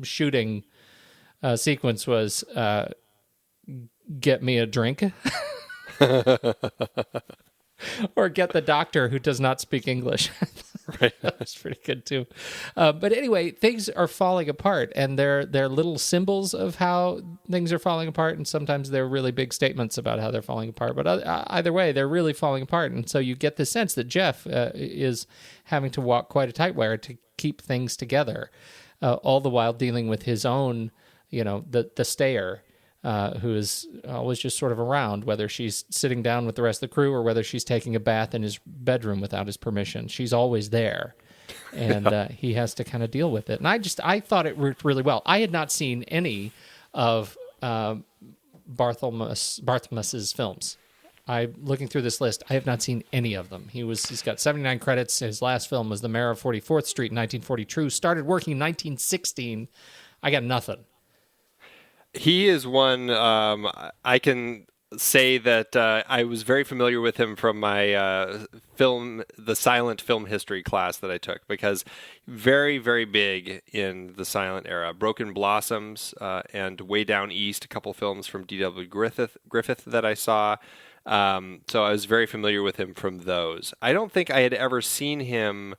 S1: shooting sequence was, "Get me a drink," or "Get the doctor who does not speak English."
S2: Right.
S1: That's pretty good too. But anyway, things are falling apart, and they're little symbols of how things are falling apart, and sometimes they're really big statements about how they're falling apart. But either way, they're really falling apart, and so you get the sense that Jeff is having to walk quite a tight wire to keep things together, all the while dealing with his own, the stayer. Who is always just sort of around, whether she's sitting down with the rest of the crew or whether she's taking a bath in his bedroom without his permission. She's always there. and he has to kind of deal with it. And I thought it worked really well. I had not seen any of Barthelmess's films. Looking through this list, I have not seen any of them. He's got 79 credits. His last film was The Mayor of 44th Street in 1942. Started working in 1916. I got nothing.
S2: He is one, I can say that I was very familiar with him from my the silent film history class that I took, because very, very big in the silent era. Broken Blossoms and Way Down East, a couple films from D.W. Griffith that I saw. So I was very familiar with him from those. I don't think I had ever seen him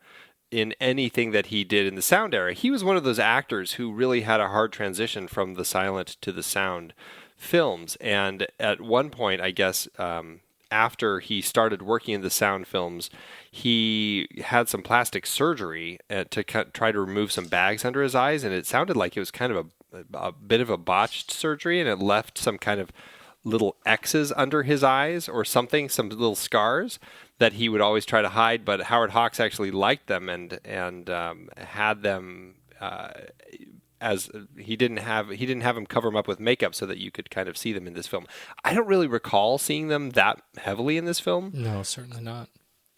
S2: in anything that he did in the sound era. He was one of those actors who really had a hard transition from the silent to the sound films. And at one point, I guess, after he started working in the sound films, he had some plastic surgery to try to remove some bags under his eyes. And it sounded like it was kind of a bit of a botched surgery, and it left some kind of little X's under his eyes or something, some little scars that he would always try to hide. But Howard Hawks actually liked them and had them as he didn't have him cover them up with makeup so that you could kind of see them in this film. I don't really recall seeing them that heavily in this film.
S1: No, certainly not.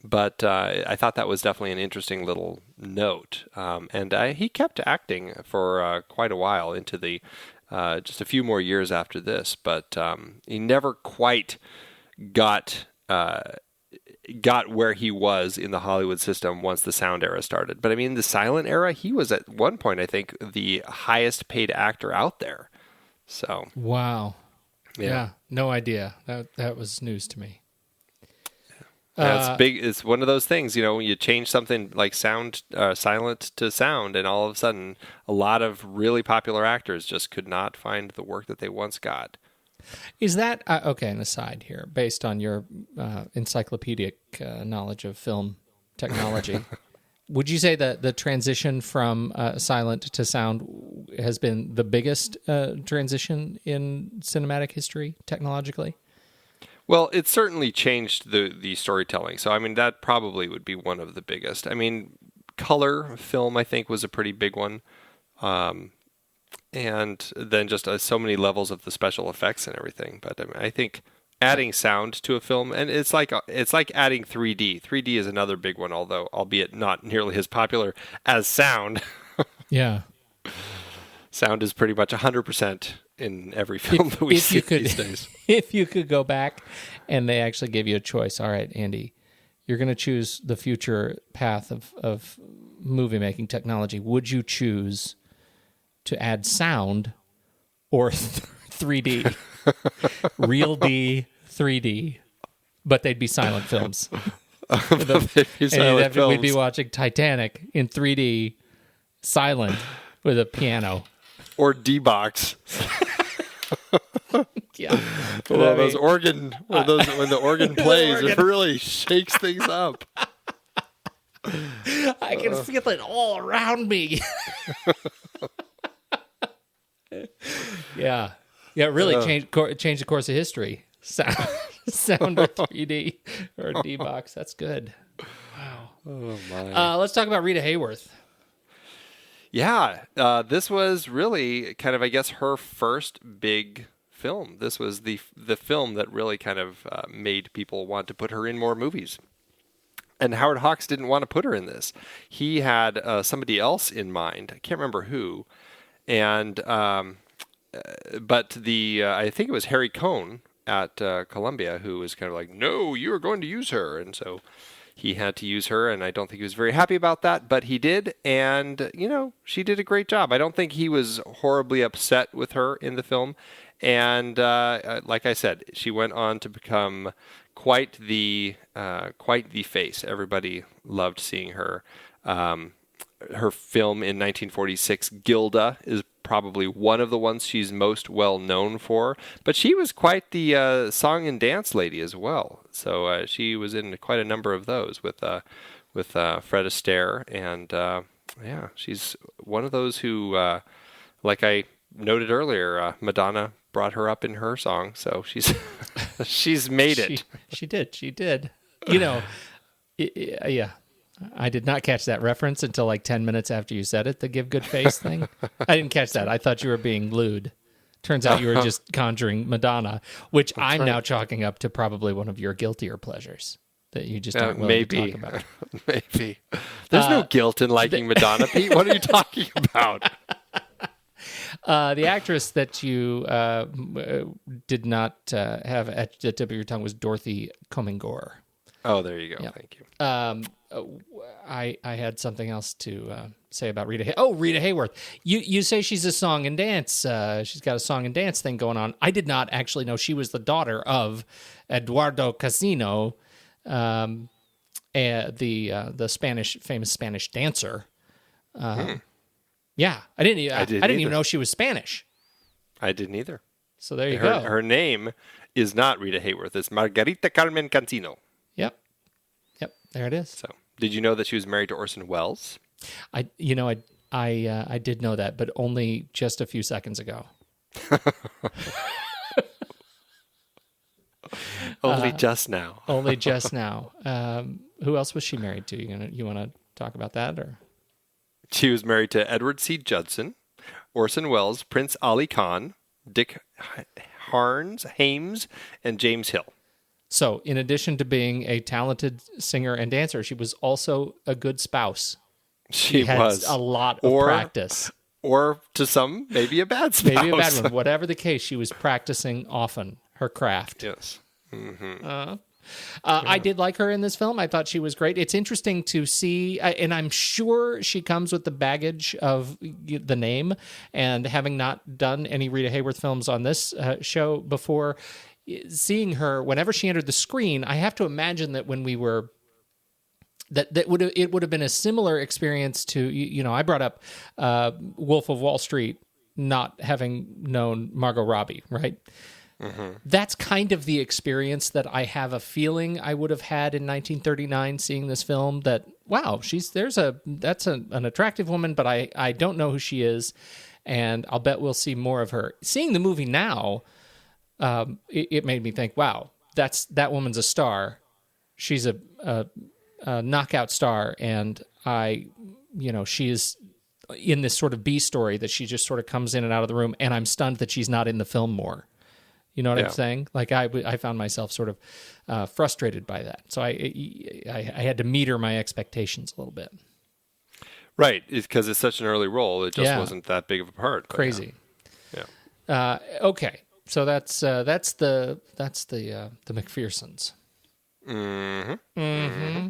S2: But I thought that was definitely an interesting little note. And he kept acting for quite a while into the just a few more years after this. But he never quite got where he was in the Hollywood system once the sound era started. But I mean, the silent era, he was at one point, I think, the highest paid actor out there. So
S1: wow, yeah, no idea. That was news to me.
S2: Yeah, it's big. It's one of those things, when you change something like sound, silent to sound, and all of a sudden, a lot of really popular actors just could not find the work that they once got.
S1: Is that okay? An aside here, based on your encyclopedic knowledge of film technology, would you say that the transition from silent to sound has been the biggest transition in cinematic history technologically?
S2: Well, it certainly changed the storytelling. So, I mean, that probably would be one of the biggest. I mean, color film, I think, was a pretty big one. And then just so many levels of the special effects and everything. But I mean, I think adding sound to a film, and it's like adding 3D. 3D is another big one, although albeit not nearly as popular as sound.
S1: Yeah.
S2: Sound is pretty much 100% in every film that we see these days.
S1: If you could go back and they actually gave you a choice, all right, Andy, you're going to choose the future path of movie-making technology. Would you choose to add sound or 3D? Real D, 3D, but they'd be silent films. We'd be watching Titanic in 3D, silent, with a piano.
S2: Or D-Box.
S1: Yeah.
S2: Well, those organ, when the organ plays, it really shakes things up.
S1: I can feel it all around me. Yeah. Yeah, it really changed the course of history. Sound or 3D or D-Box. That's good. Wow.
S2: Oh, my.
S1: Let's talk about Rita Hayworth.
S2: Yeah, this was really kind of, I guess, her first big film. This was the film that really kind of made people want to put her in more movies. And Howard Hawks didn't want to put her in this. He had somebody else in mind. I can't remember who. And but I think it was Harry Cohn at Columbia who was kind of like, no, you are going to use her. And so he had to use her, and I don't think he was very happy about that, but he did, and, she did a great job. I don't think he was horribly upset with her in the film, and like I said, she went on to become quite the face. Everybody loved seeing her. Her film in 1946, Gilda, is probably one of the ones she's most well known for. But she was quite the song and dance lady as well. So she was in quite a number of those with Fred Astaire. And yeah, she's one of those who, like I noted earlier, Madonna brought her up in her song. So she's made it.
S1: She did. Yeah. I did not catch that reference until like 10 minutes after you said it, the give good face thing. I didn't catch that. I thought you were being lewd. Turns out you were just conjuring Madonna, which I'm now chalking up to probably one of your guiltier pleasures that you just aren't willing to talk about.
S2: Maybe. There's no guilt in liking Madonna, Pete. What are you talking about?
S1: The actress that you did not have at the tip of your tongue was Dorothy Comingore.
S2: Oh, there you go.
S1: Yeah.
S2: Thank you.
S1: I had something else to say about Rita. Rita Hayworth. You say she's a song and dance. She's got a song and dance thing going on. I did not actually know she was the daughter of Eduardo Casino, the famous Spanish dancer. Yeah, I didn't even know she was Spanish.
S2: I didn't either.
S1: So there you go.
S2: Her name is not Rita Hayworth. It's Margarita Carmen Cancino.
S1: Yep. There it is.
S2: So, did you know that she was married to Orson Welles?
S1: I did know that, but only just a few seconds ago.
S2: Only just now.
S1: Only just now. Who else was she married to? You want to talk about that, or?
S2: She was married to Edward C. Judson, Orson Welles, Prince Ali Khan, Dick Hames, and James Hill.
S1: So, in addition to being a talented singer and dancer, she was also a good spouse.
S2: She
S1: had
S2: was
S1: a lot of practice.
S2: Or to some, maybe a bad spouse.
S1: Maybe a bad one. Whatever the case, she was practicing often her craft.
S2: Yes. Mm-hmm.
S1: I did like her in this film. I thought she was great. It's interesting to see, and I'm sure she comes with the baggage of the name, and having not done any Rita Hayworth films on this show before, seeing her whenever she entered the screen, I have to imagine that when we were it would have been a similar experience to I brought up Wolf of Wall Street, not having known Margot Robbie, right? Mm-hmm. That's kind of the experience that I have a feeling I would have had in 1939 seeing this film. That wow, that's an attractive woman, but I don't know who she is, and I'll bet we'll see more of her. Seeing the movie now. It made me think, wow, that woman's a star. She's a knockout star, and she is in this sort of B story that she just sort of comes in and out of the room, and I'm stunned that she's not in the film more. You know what I'm saying? Like I found myself sort of frustrated by that, so I had to meter my expectations a little bit.
S2: Right, because it's such an early role, it just wasn't that big of a part.
S1: Crazy.
S2: Yeah.
S1: Okay. So that's the McPhersons.
S2: Mm-hmm.
S1: Mm-hmm.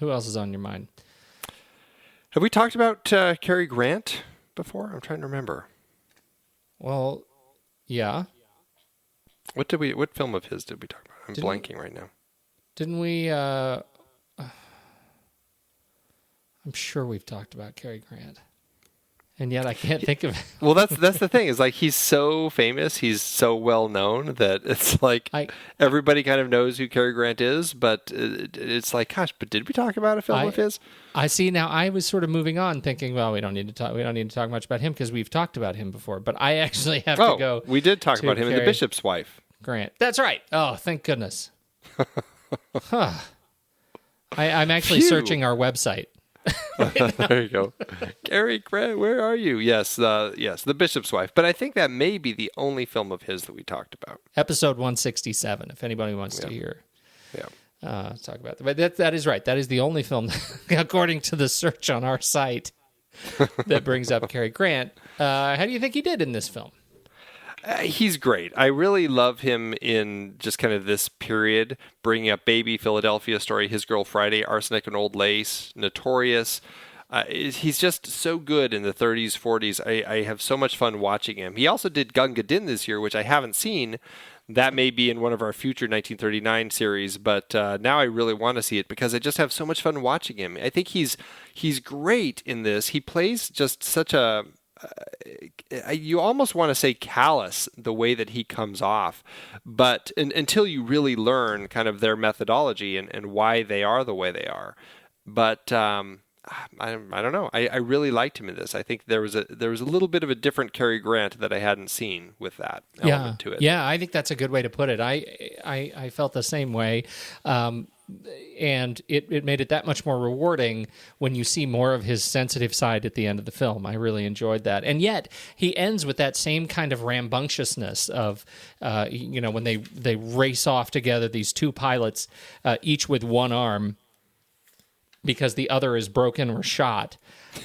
S1: Who else is on your mind?
S2: Have we talked about Cary Grant before? I'm trying to remember.
S1: Well, yeah.
S2: What film of his did we talk about? I'm blanking right now.
S1: Didn't we? I'm sure we've talked about Cary Grant. And yet I can't think of it.
S2: Well, that's the thing. Is like he's so famous, he's so well known that it's like everybody kind of knows who Cary Grant is. But it's like, gosh, but did we talk about a film of his?
S1: I see now. I was sort of moving on, thinking, well, we don't need to talk much about him because we've talked about him before. But I actually have to go.
S2: We did talk about him in The Bishop's Wife.
S1: Grant. That's right. Oh, thank goodness. Huh. I'm actually searching our website.
S2: There you go. Cary Grant, where are you? Yes, The Bishop's Wife. But I think that may be the only film of his that we talked about.
S1: Episode 167, if anybody wants to hear.
S2: Yeah.
S1: Talk about that. But that is right. That is the only film, according to the search on our site, that brings up Cary Grant. How do you think he did in this film?
S2: He's great. I really love him in just kind of this period, bringing up Baby, Philadelphia Story, His Girl Friday, Arsenic and Old Lace, Notorious. He's just so good in the 30s, 40s. I have so much fun watching him. He also did Gunga Din this year, which I haven't seen. That may be in one of our future 1939 series, but now I really want to see it because I just have so much fun watching him. I think he's great in this. He plays just such a... you almost want to say callous the way that he comes off, but until you really learn kind of their methodology and why they are the way they are. But I don't know. I really liked him in this. I think there was a little bit of a different Cary Grant that I hadn't seen with that element to it.
S1: Yeah, I think that's a good way to put it. I felt the same way. And it made it that much more rewarding when you see more of his sensitive side at the end of the film. I really enjoyed that. And yet, he ends with that same kind of rambunctiousness of, when they race off together, these two pilots, each with one arm, because the other is broken or shot.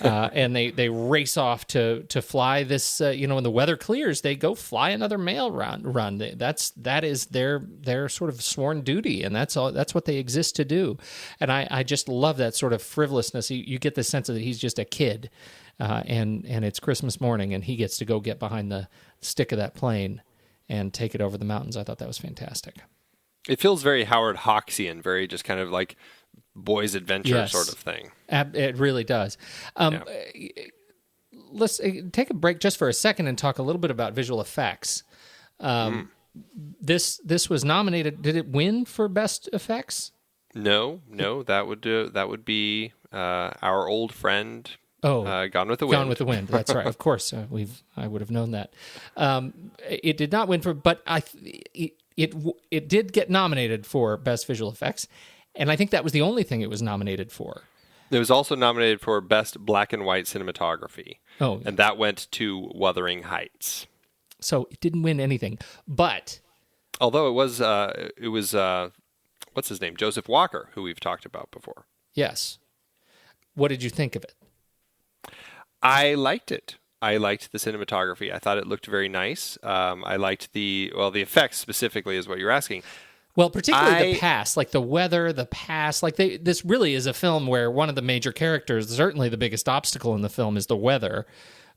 S1: And they race off to fly this, when the weather clears, they go fly another mail run. That is their sort of sworn duty, and that's what they exist to do. And I just love that sort of frivolousness. You get the sense that he's just a kid, and it's Christmas morning, and he gets to go get behind the stick of that plane and take it over the mountains. I thought that was fantastic.
S2: It feels very Howard Hawksian, very just kind of like boys' adventure sort of thing.
S1: It really does. Let's take a break just for a second and talk a little bit about visual effects. This was nominated. Did it win for best effects?
S2: No, that would be our old friend. Gone with the Wind.
S1: Gone with the Wind. That's right. Of course, I would have known that. It did not win but it did get nominated for best visual effects. And I think that was the only thing it was nominated for.
S2: It was also nominated for Best Black and White Cinematography.
S1: Oh.
S2: And that went to Wuthering Heights.
S1: So it didn't win anything. But...
S2: although it was what's his name? Joseph Walker, who we've talked about before.
S1: Yes. What did you think of it?
S2: I liked it. I liked the cinematography. I thought it looked very nice. I liked the effects specifically is what you're asking.
S1: Well, particularly the past, like the weather, the past. Like this really is a film where one of the major characters, certainly the biggest obstacle in the film, is the weather.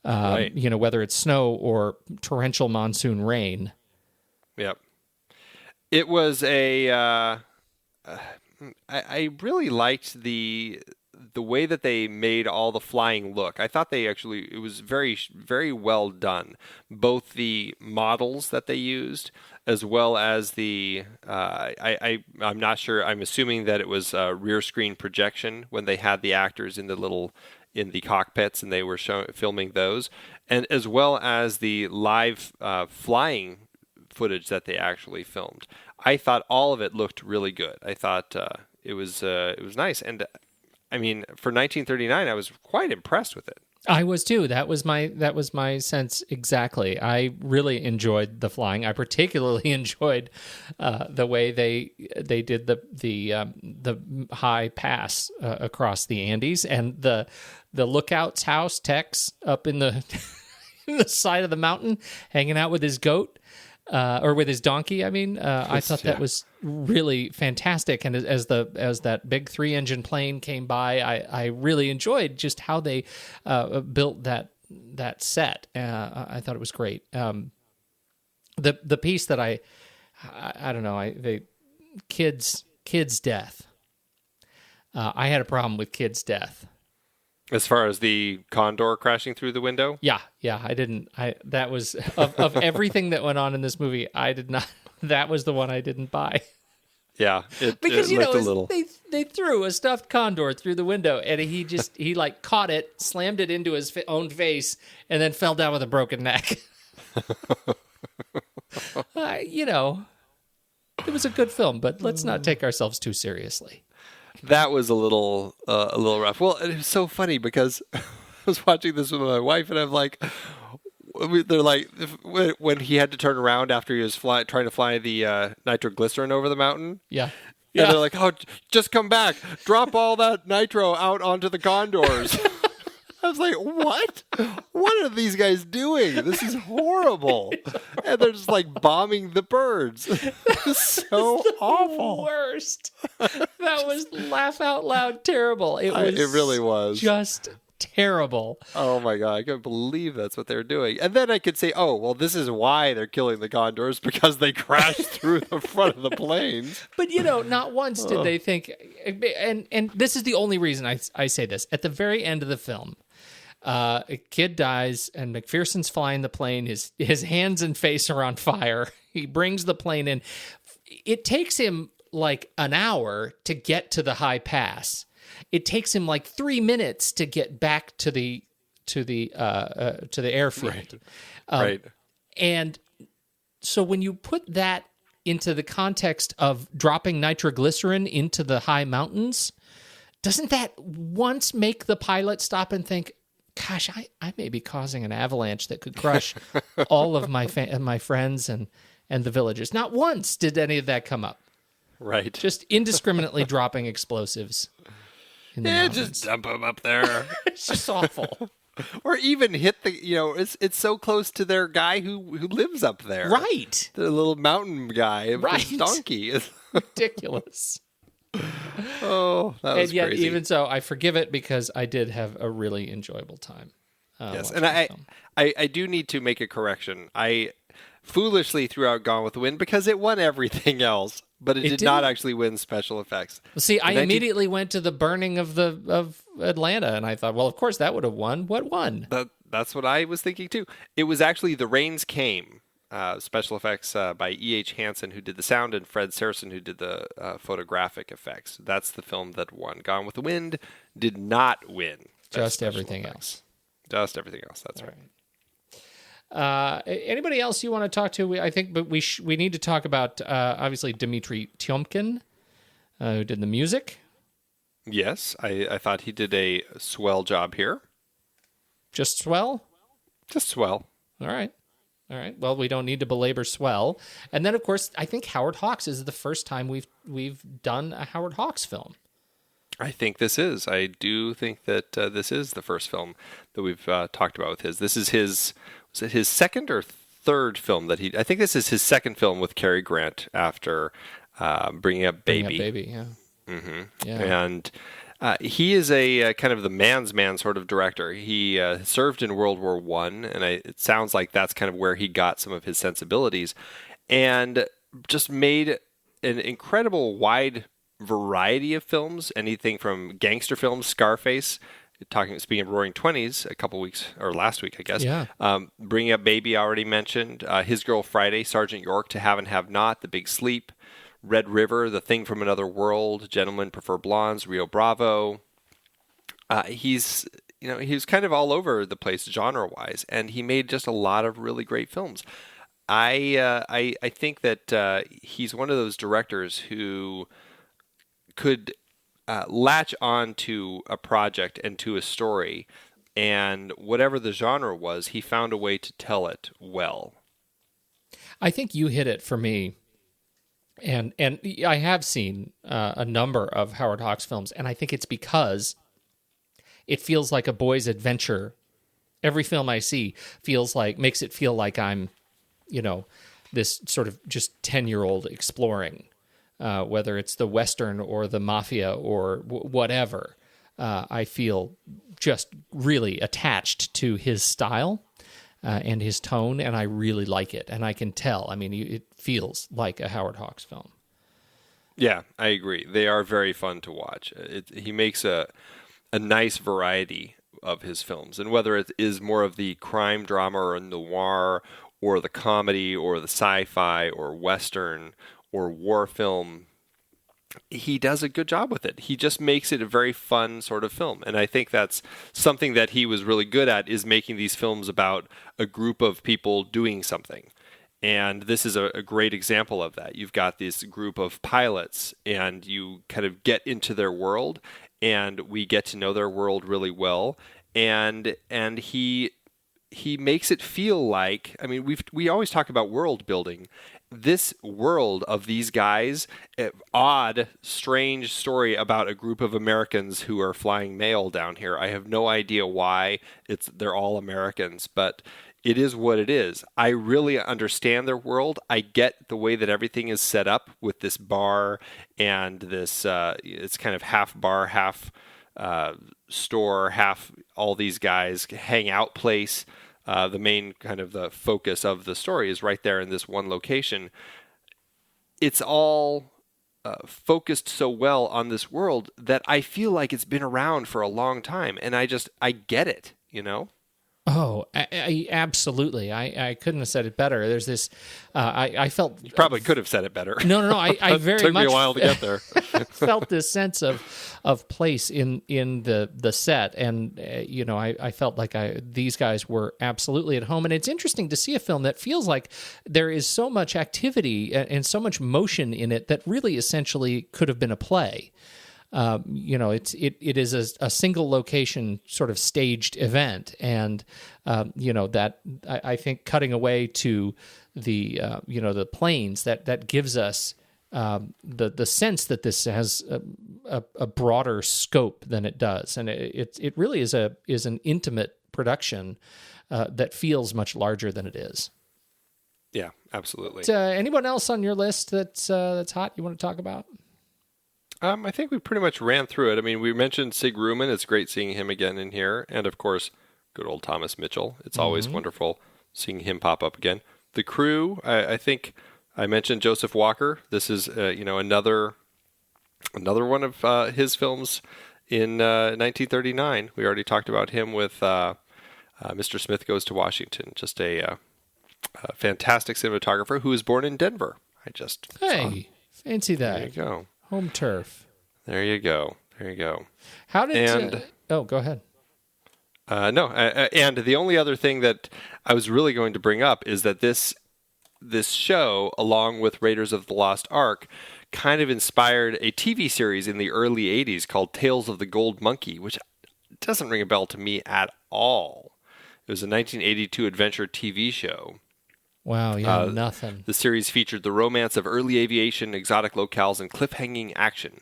S2: Right.
S1: Whether it's snow or torrential monsoon rain.
S2: Yep. It was I really liked the way that they made all the flying look. I thought it was very, very well done. Both the models that they used, as well as the, I'm not sure, I'm assuming that it was rear screen projection when they had the actors in the cockpits and they were filming those, and as well as the live flying footage that they actually filmed. I thought all of it looked really good. I thought it was nice. And I mean, for 1939, I was quite impressed with it.
S1: I was too. That was my sense exactly. I really enjoyed the flying. I particularly enjoyed the way they did the high pass across the Andes, and the lookout's house, Tex, up in the in the side of the mountain, hanging out with his goat. Or with his donkey, I mean. I thought that was really fantastic. And as that big 3-engine plane came by, I really enjoyed just how they built that set. I thought it was great. The piece that I don't know, the kid's death. I had a problem with kid's death.
S2: As far as the condor crashing through the window?
S1: Yeah, that was, of everything that went on in this movie, I did not, that was the one I didn't buy.
S2: Yeah,
S1: because,
S2: it looked a little.
S1: They threw a stuffed condor through the window, and he caught it, slammed it into his own face, and then fell down with a broken neck. It was a good film, but let's not take ourselves too seriously.
S2: That was a little rough. Well, it was so funny because I was watching this with my wife, and I'm like, they're like, when he had to turn around after he was trying to fly the nitroglycerin over the mountain.
S1: Yeah.
S2: And they're like, oh, just come back. Drop all that nitro out onto the condors. I was like, what? What are these guys doing? This is horrible. And they're just like bombing the birds. It's so awful.
S1: Worst. That was laugh out loud terrible. It
S2: really was.
S1: Just terrible.
S2: Oh my God. I couldn't believe that's what they're doing. And then I could say, oh, well, this is why they're killing the condors, because they crashed through the front of the planes.
S1: But, not once did they think, and this is the only reason I say this. At the very end of the film, a kid dies, and McPherson's flying the plane. His hands and face are on fire. He brings the plane in. It takes him like an hour to get to the high pass. It takes him like 3 minutes to get back to the airfield.
S2: Right.
S1: And so when you put that into the context of dropping nitroglycerin into the high mountains, doesn't that once make the pilot stop and think, gosh, I may be causing an avalanche that could crush all of my friends and the villagers? Not once did any of that come up.
S2: Right.
S1: Just indiscriminately dropping explosives in the mountains.
S2: Just dump them up there.
S1: It's just awful.
S2: Or even hit the, it's so close to their guy who lives up there.
S1: Right.
S2: The little mountain guy.
S1: Right.
S2: His donkey.
S1: Ridiculous.
S2: Oh, that was
S1: and yet,
S2: crazy.
S1: even so, I forgive it because I did have a really enjoyable time.
S2: Yes, and I do need to make a correction. I foolishly threw out Gone with the Wind because it won everything else, but it did not actually win special effects.
S1: Well, see, I immediately went to the burning of Atlanta, and I thought, well, of course that would have won. What won?
S2: That's what I was thinking too. It was actually The Rains Came, special effects by E.H. Hansen, who did the sound, and Fred Saracen, who did the photographic effects. That's the film that won. Gone with the Wind did not win.
S1: Just everything else.
S2: Just everything else. That's right.
S1: Anybody else you want to talk to? I think, but we need to talk about obviously Dmitry Tiomkin, who did the music.
S2: Yes, I thought he did a swell job here.
S1: Just swell?
S2: Just swell.
S1: All right. Well, we don't need to belabor swell. And then, of course, I think Howard Hawks is the first time we've done a Howard Hawks film.
S2: I think this is. I do think that this is the first film that we've talked about with his. This is his. Was it his second or third film that he? I think this is his second film with Cary Grant after Bringing Up Baby.
S1: Yeah.
S2: Mm-hmm.
S1: Yeah.
S2: And he is a kind of the man's man sort of director. He served in World War I, and it sounds like that's kind of where he got some of his sensibilities, and just made an incredible wide variety of films. Anything from gangster films, Scarface. Speaking of Roaring Twenties, a couple weeks or last week, I guess.
S1: Yeah.
S2: Bringing Up Baby, already mentioned. His Girl Friday, Sergeant York, To Have and Have Not, The Big Sleep, Red River, The Thing from Another World, Gentlemen Prefer Blondes, Rio Bravo. He's kind of all over the place genre-wise, and he made just a lot of really great films. I think that he's one of those directors who could latch on to a project and to a story, and whatever the genre was, he found a way to tell it well.
S1: I think you hit it for me. And I have seen a number of Howard Hawks films, and I think it's because it feels like a boy's adventure. Every film I see makes it feel like I'm, this sort of just 10-year-old exploring, whether it's the Western or the Mafia or whatever. I feel just really attached to his style and his tone, and I really like it. And I can tell. I mean, it feels like a Howard Hawks film.
S2: Yeah, I agree. They are very fun to watch. He makes a nice variety of his films, and whether it is more of the crime drama or noir, or the comedy, or the sci-fi, or Western, or war film, he does a good job with it. He just makes it a very fun sort of film. And I think that's something that he was really good at, is making these films about a group of people doing something. And this is a great example of that. You've got this group of pilots, and you kind of get into their world, and we get to know their world really well. And he makes it feel like, I mean, we always talk about world building. This world of these guys, odd, strange story about a group of Americans who are flying mail down here. I have no idea why they're all Americans, but it is what it is. I really understand their world. I get the way that everything is set up with this bar and this, it's kind of half bar, half store, half all these guys hang out place. The main kind of the focus of the story is right there in this one location. It's all focused so well on this world that I feel like it's been around for a long time, and I get it,
S1: Oh, I absolutely. I couldn't have said it better. There's this, I felt...
S2: You probably could have said it better.
S1: No. I very
S2: took
S1: much...
S2: me a while to get there.
S1: felt this sense of place in the set, and I felt like these guys were absolutely at home. And it's interesting to see a film that feels like there is so much activity and so much motion in it that really essentially could have been a play. It is a single location sort of staged event, and that I think cutting away to the planes that gives us the sense that this has a broader scope than it does, and it really is an intimate production that feels much larger than it is.
S2: Yeah, absolutely.
S1: Anyone else on your list that's hot you want to talk about?
S2: I think we pretty much ran through it. I mean, we mentioned Sig Ruman. It's great seeing him again in here. And, of course, good old Thomas Mitchell. It's always wonderful seeing him pop up again. The crew, I think I mentioned Joseph Walker. This is, another one of his films in 1939. We already talked about him with Mr. Smith Goes to Washington. Just a fantastic cinematographer who was born in Denver. Fancy that. There you go.
S1: Home turf.
S2: There you go.
S1: How did... go ahead.
S2: And the only other thing that I was really going to bring up is that this show, along with Raiders of the Lost Ark, kind of inspired a TV series in the early 80s called Tales of the Gold Monkey, which doesn't ring a bell to me at all. It was a 1982 adventure TV show.
S1: Wow, yeah, nothing.
S2: The series featured the romance of early aviation, exotic locales, and cliffhanging action.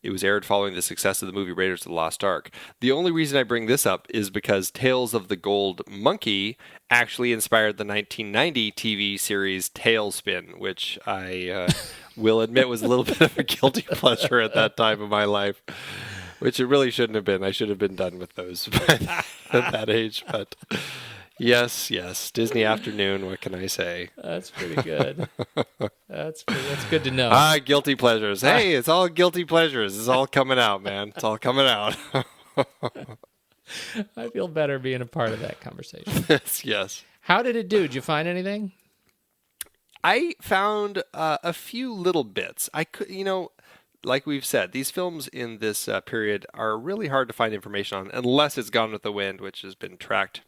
S2: It was aired following the success of the movie Raiders of the Lost Ark. The only reason I bring this up is because Tales of the Gold Monkey actually inspired the 1990 TV series Tailspin, which I will admit was a little bit of a guilty pleasure at that time of my life, which it really shouldn't have been. I should have been done with those at that age, but... Yes. Disney Afternoon. What can I say?
S1: That's pretty good. That's good to know.
S2: Guilty pleasures. Hey, it's all guilty pleasures. It's all coming out, man. It's all coming out.
S1: I feel better being a part of that conversation.
S2: Yes.
S1: How did it do? Did you find anything?
S2: I found a few little bits. I could, like we've said, these films in this period are really hard to find information on unless it's Gone with the Wind, which has been tracked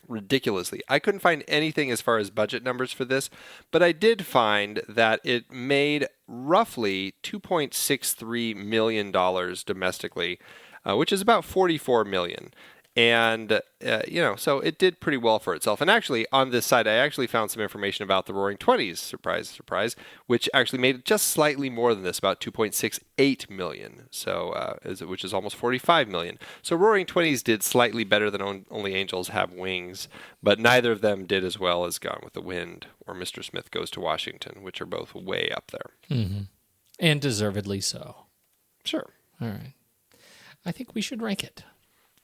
S2: ridiculously. I couldn't find anything as far as budget numbers for this, but I did find that it made roughly $2.63 million domestically, which is about $44 million. And, so it did pretty well for itself. And actually, on this site, I actually found some information about the Roaring Twenties, surprise, surprise, which actually made just slightly more than this, about $2.68 million, which is almost $45 million. So Roaring Twenties did slightly better than Only Angels Have Wings, but neither of them did as well as Gone with the Wind or Mr. Smith Goes to Washington, which are both way up there.
S1: Mm-hmm. And deservedly so.
S2: Sure.
S1: All right. I think we should rank it.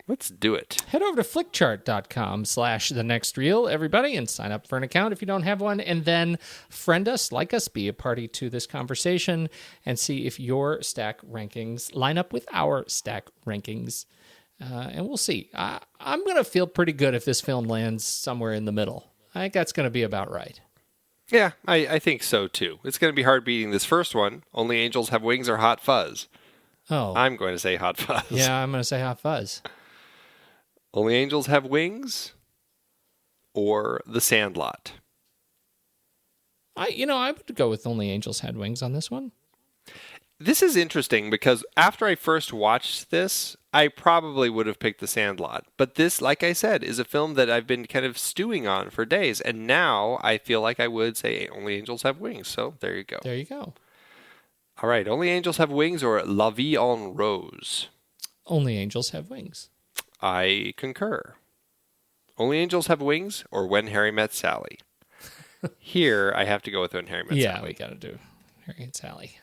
S2: Let's do it.
S1: Head over to flickchart.com/thenextreel, everybody, and sign up for an account if you don't have one, and then friend us, like us, be a party to this conversation, and see if your stack rankings line up with our stack rankings. And we'll see. I'm going to feel pretty good if this film lands somewhere in the middle. I think that's going to be about right.
S2: Yeah, I think so, too. It's going to be hard beating this first one. Only Angels Have Wings or Hot Fuzz.
S1: Oh.
S2: I'm going to say Hot Fuzz.
S1: Yeah, I'm going to say Hot Fuzz.
S2: Only Angels Have Wings or The Sandlot?
S1: I would go with Only Angels Had Wings on this one.
S2: This is interesting because after I first watched this, I probably would have picked The Sandlot. But this, like I said, is a film that I've been kind of stewing on for days. And now I feel like I would say Only Angels Have Wings. So there you go.
S1: There you go.
S2: All right. Only Angels Have Wings or La Vie en Rose?
S1: Only Angels Have Wings.
S2: I concur. Only Angels Have Wings or When Harry Met Sally? Here, I have to go with When Harry Met Sally.
S1: Yeah, we got to do Harry and Sally.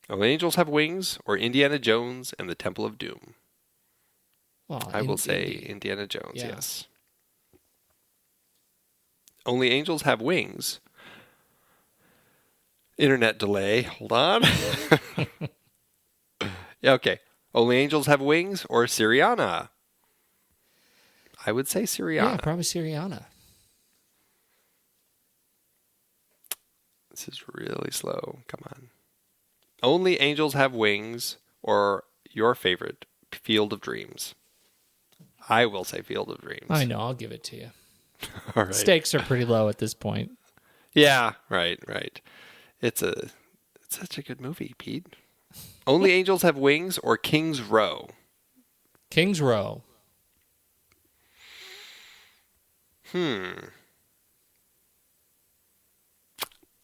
S2: Only Angels Have Wings or Indiana Jones and the Temple of Doom?
S1: Well,
S2: I will say Indiana Jones,
S1: yeah.
S2: Yes. Only Angels Have Wings. Internet delay. Hold on. Yeah, okay. Only Angels Have Wings or Syriana? I would say Syriana.
S1: Yeah, probably Syriana.
S2: This is really slow. Come on. Only Angels Have Wings or your favorite, Field of Dreams? I will say Field of Dreams.
S1: I know. I'll give it to you.
S2: All right.
S1: Stakes are pretty low at this point.
S2: Yeah, right. It's such a good movie, Pete. Only Angels Have Wings or King's Row?
S1: King's Row.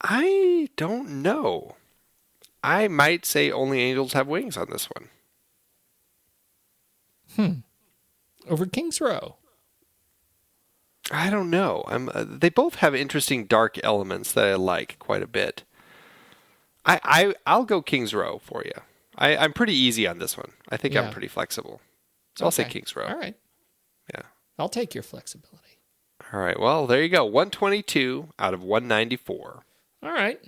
S2: I don't know. I might say Only Angels Have Wings on this one.
S1: Over King's Row.
S2: I don't know. They both have interesting dark elements that I like quite a bit. I'll go King's Row for you. I'm pretty easy on this one. I think I'm pretty flexible. So I'll say King's Row.
S1: All right.
S2: Yeah.
S1: I'll take your flexibility.
S2: All right. Well, there you go. 122 out of 194.
S1: All right.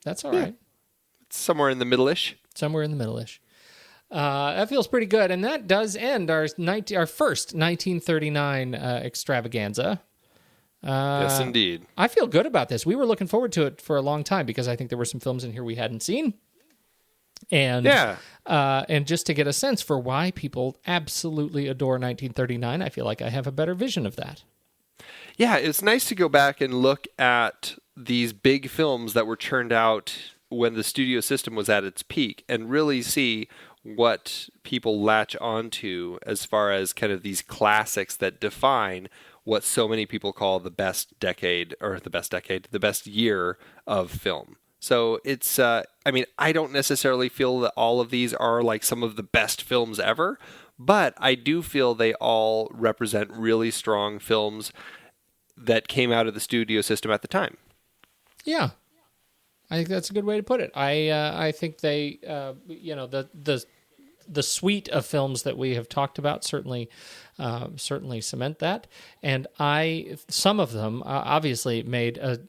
S1: That's all right.
S2: It's somewhere in the middle-ish.
S1: Somewhere in the middle-ish. That feels pretty good. And that does end our first 1939 extravaganza.
S2: Yes, indeed.
S1: I feel good about this. We were looking forward to it for a long time because I think there were some films in here we hadn't seen. And and just to get a sense for why people absolutely adore 1939, I feel like I have a better vision of that.
S2: Yeah, it's nice to go back and look at these big films that were churned out when the studio system was at its peak and really see what people latch onto as far as kind of these classics that define what so many people call the best year of film. So it's, I don't necessarily feel that all of these are like some of the best films ever, but I do feel they all represent really strong films that came out of the studio system at the time.
S1: Yeah. I think that's a good way to put it. I think they, the suite of films that we have talked about certainly cement that. And some of them obviously made a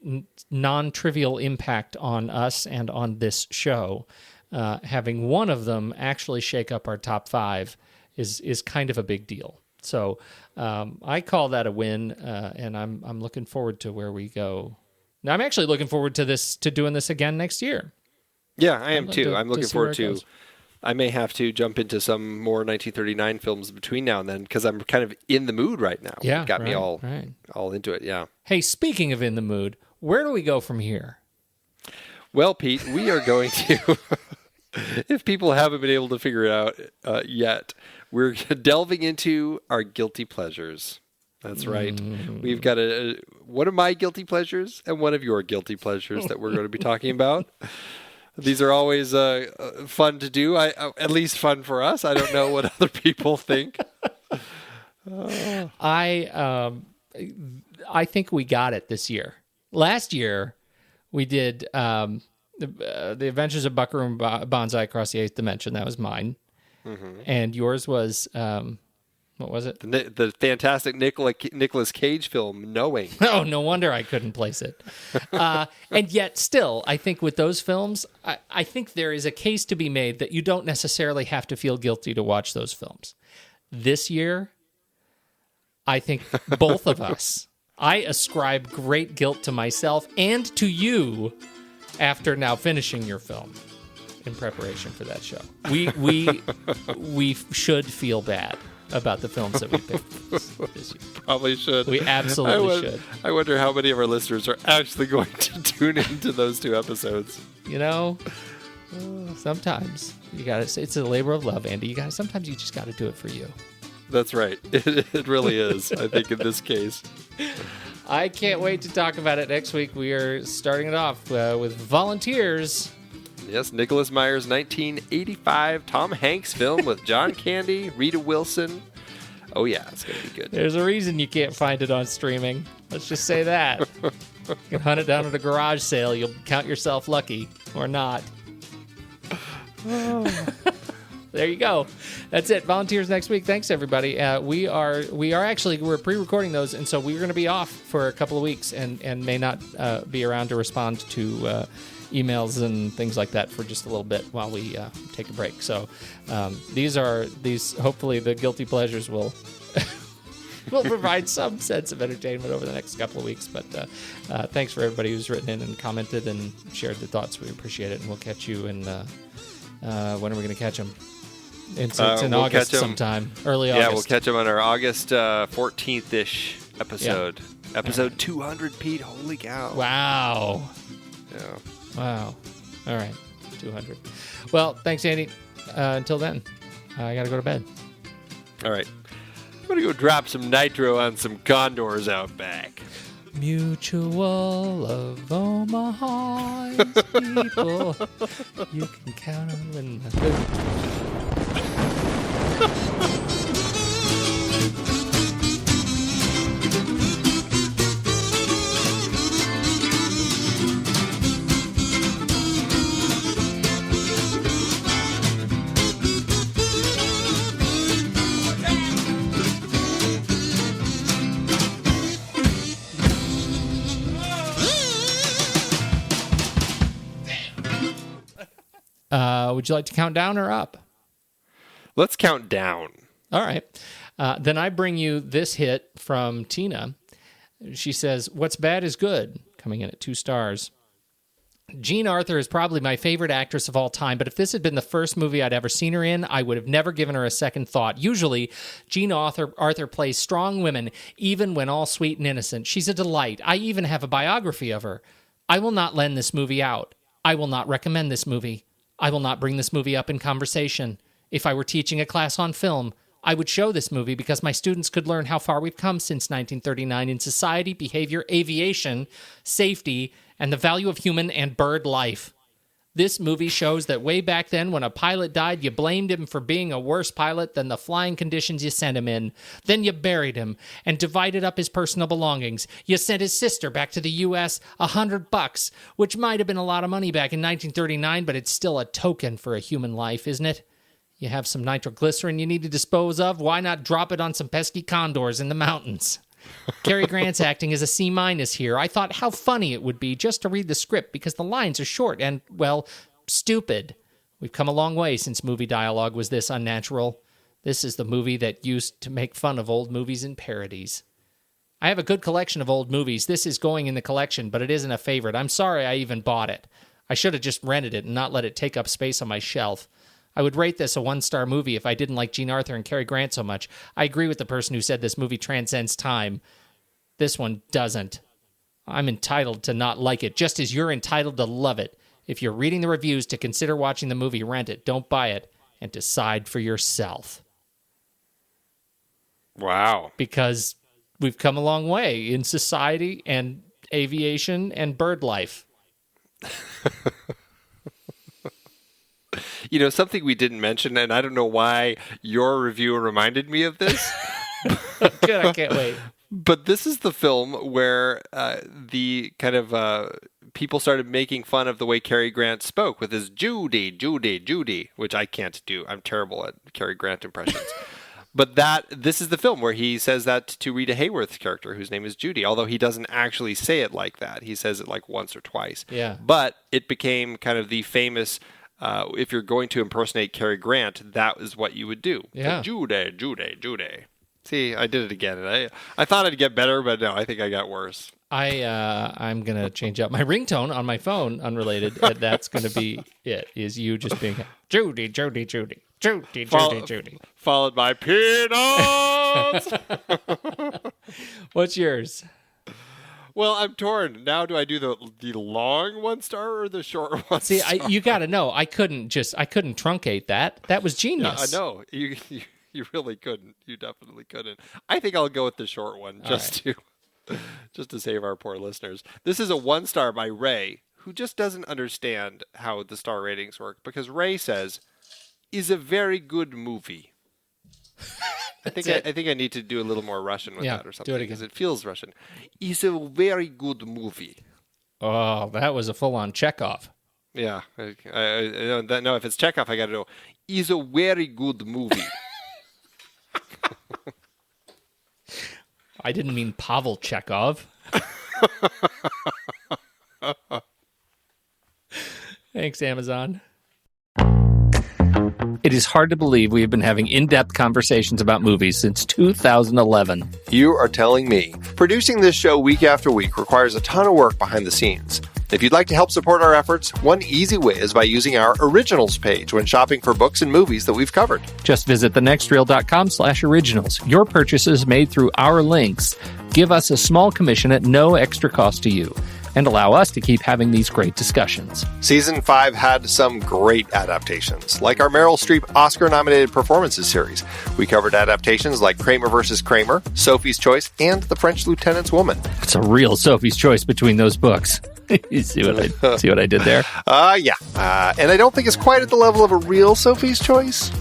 S1: non-trivial impact on us and on this show. Having one of them actually shake up our top five is kind of a big deal. So I call that a win, and I'm looking forward to where we go. Now, I'm actually looking forward to doing this again next year.
S2: Yeah, I am too. I'm looking forward to. I may have to jump into some more 1939 films between now and then because I'm kind of in the mood right now.
S1: Yeah,
S2: got me all into it. Yeah.
S1: Hey, speaking of in the mood, where do we go from here?
S2: Well, Pete, we are going to. If people haven't been able to figure it out yet, we're delving into our guilty pleasures. That's right. We've got one of my guilty pleasures and one of your guilty pleasures that we're going to be talking about. These are always fun to do, at least fun for us. I don't know what other people think.
S1: I think we got it this year. Last year, we did The Adventures of Buckaroo and Banzai Across the Eighth Dimension. That was mine. Mm-hmm. And yours was... what was it?
S2: The fantastic Nicolas Cage film, Knowing.
S1: Oh, no wonder I couldn't place it. And yet, still, I think with those films, I think there is a case to be made that you don't necessarily have to feel guilty to watch those films. This year, I think both of us, I ascribe great guilt to myself and to you after now finishing your film in preparation for that show. We should feel bad about the films that we picked this year.
S2: Probably should.
S1: We absolutely should.
S2: I wonder how many of our listeners are actually going to tune into those two episodes.
S1: You know, sometimes you got to. It's a labor of love, Andy. Sometimes you just got to do it for you.
S2: That's right. It really is. I think in this case.
S1: I can't wait to talk about it next week. We are starting it off with Volunteers.
S2: Yes, Nicholas Meyer's 1985 Tom Hanks film with John Candy, Rita Wilson. Oh, yeah, it's going to be good.
S1: There's a reason you can't find it on streaming. Let's just say that. You can hunt it down at a garage sale. You'll count yourself lucky or not. There you go. That's it. Volunteers next week. Thanks, everybody. We're pre-recording those, and so we're going to be off for a couple of weeks and may not be around to respond to emails and things like that for just a little bit while we take a break. So these hopefully the guilty pleasures will we'll provide some sense of entertainment over the next couple of weeks. But thanks for everybody who's written in and commented and shared their thoughts. We appreciate it. And we'll catch you in, when are we going to catch them? It's in
S2: we'll
S1: August sometime, early August.
S2: Yeah, we'll catch them on our August 14th-ish episode. Yeah. Episode 200, Pete. Holy cow.
S1: Wow.
S2: Yeah.
S1: Wow. All right. 200. Well, thanks, Andy. Until then, I got to go to bed.
S2: All right. I'm going to go drop some nitro on some condors out back.
S1: Mutual of Omaha's people. You can count them in would you like to count down or up?
S2: Let's count down.
S1: All right. Then I bring you this hit from Tina. She says, "What's bad is good," coming in at 2 stars. Jean Arthur is probably my favorite actress of all time, but if this had been the first movie I'd ever seen her in, I would have never given her a second thought. Usually, Jean Arthur plays strong women, even when all sweet and innocent. She's a delight. I even have a biography of her. I will not lend this movie out. I will not recommend this movie. I will not bring this movie up in conversation. If I were teaching a class on film, I would show this movie because my students could learn how far we've come since 1939 in society, behavior, aviation, safety, and the value of human and bird life. This movie shows that way back then when a pilot died, you blamed him for being a worse pilot than the flying conditions you sent him in. Then you buried him and divided up his personal belongings. You sent his sister back to the U.S. $100, which might have been a lot of money back in 1939, but it's still a token for a human life, isn't it? You have some nitroglycerin you need to dispose of. Why not drop it on some pesky condors in the mountains? Cary Grant's acting is a C- here. I thought how funny it would be just to read the script because the lines are short and, well, stupid. We've come a long way since movie dialogue was this unnatural. This is the movie that used to make fun of old movies and parodies. I have a good collection of old movies. This is going in the collection, but it isn't a favorite. I'm sorry I even bought it. I should have just rented it and not let it take up space on my shelf. I would rate this a 1-star movie if I didn't like Jean Arthur and Cary Grant so much. I agree with the person who said this movie transcends time. This one doesn't. I'm entitled to not like it, just as you're entitled to love it. If you're reading the reviews to consider watching the movie, rent it, don't buy it, and decide for yourself.
S2: Wow.
S1: Because we've come a long way in society and aviation and bird life.
S2: You know, something we didn't mention, and I don't know why your review reminded me of this.
S1: Good, I can't wait.
S2: But this is the film where the kind of people started making fun of the way Cary Grant spoke with his Judy, which I can't do. I'm terrible at Cary Grant impressions. But this is the film where he says that to Rita Hayworth's character, whose name is Judy, although he doesn't actually say it like that. He says it like once or twice.
S1: Yeah.
S2: But it became kind of the famous... if you're going to impersonate Cary Grant, that is what you would do.
S1: Yeah.
S2: Judy. See, I did it again. And I thought I'd get better, but no, I think I got worse.
S1: I'm going to change up my ringtone on my phone, unrelated. That's going to be it, is you just being Judy.
S2: Followed by peanuts.
S1: What's yours?
S2: Well, I'm torn. Now, do I do the long 1-star or the short 1-star?
S1: See, you got to know. I couldn't truncate that. That was genius.
S2: Yeah, I know. You really couldn't. You definitely couldn't. I think I'll go with the short one just to save our poor listeners. This is a 1-star by Ray, who just doesn't understand how the star ratings work, because Ray says, "Is a very good movie." I think I need to do a little more Russian with that or something.
S1: Do it again.
S2: Because it feels Russian. It's a very good movie.
S1: Oh, that was a full-on Chekhov.
S2: Yeah. I no, if it's Chekhov, I got to know. It's a very good movie.
S1: I didn't mean Pavel Chekhov. Thanks, Amazon. It is hard to believe we have been having in-depth conversations about movies since 2011.
S2: You are telling me. Producing this show week after week requires a ton of work behind the scenes. If you'd like to help support our efforts, one easy way is by using our Originals page when shopping for books and movies that we've covered.
S1: Just visit thenextreel.com/originals. Your purchases made through our links give us a small commission at no extra cost to you and allow us to keep having these great discussions.
S2: Season 5 had some great adaptations, like our Meryl Streep Oscar-nominated performances series. We covered adaptations like Kramer vs. Kramer, Sophie's Choice, and The French Lieutenant's Woman.
S1: It's a real Sophie's Choice between those books. You see what I did there?
S2: Yeah. And I don't think it's quite at the level of a real Sophie's Choice.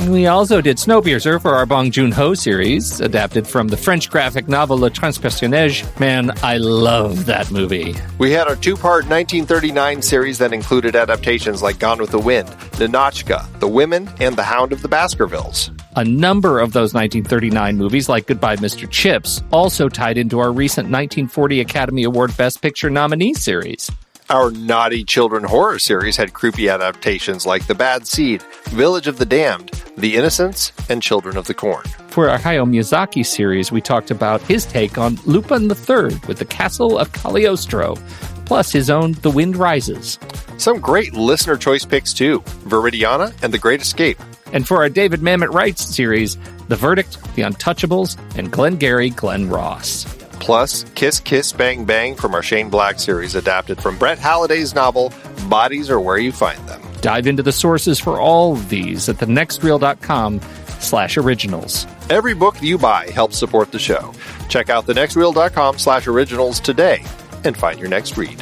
S1: We also did Snowpiercer for our Bong Joon-ho series, adapted from the French graphic novel Le Transpersonnage. Man, I love that movie.
S2: We had our two-part 1939 series that included adaptations like Gone with the Wind, Ninotchka, The Women, and The Hound of the Baskervilles.
S1: A number of those 1939 movies, like Goodbye, Mr. Chips, also tied into our recent 1940 Academy Award Best Picture nominee series.
S2: Our naughty children horror series had creepy adaptations like The Bad Seed, Village of the Damned, The Innocents, and Children of the Corn.
S1: For our Hayao Miyazaki series, we talked about his take on Lupin III with The Castle of Cagliostro, plus his own The Wind Rises.
S2: Some great listener choice picks too, Viridiana and The Great Escape.
S1: And for our David Mamet Wright series, The Verdict, The Untouchables, and Glengarry Glen Ross.
S2: Plus, Kiss Kiss Bang Bang from our Shane Black series, adapted from Brett Halliday's novel, Bodies Are Where You Find Them.
S1: Dive into the sources for all of these at thenextreel.com/originals.
S2: Every book you buy helps support the show. Check out thenextreel.com/originals today and find your next read.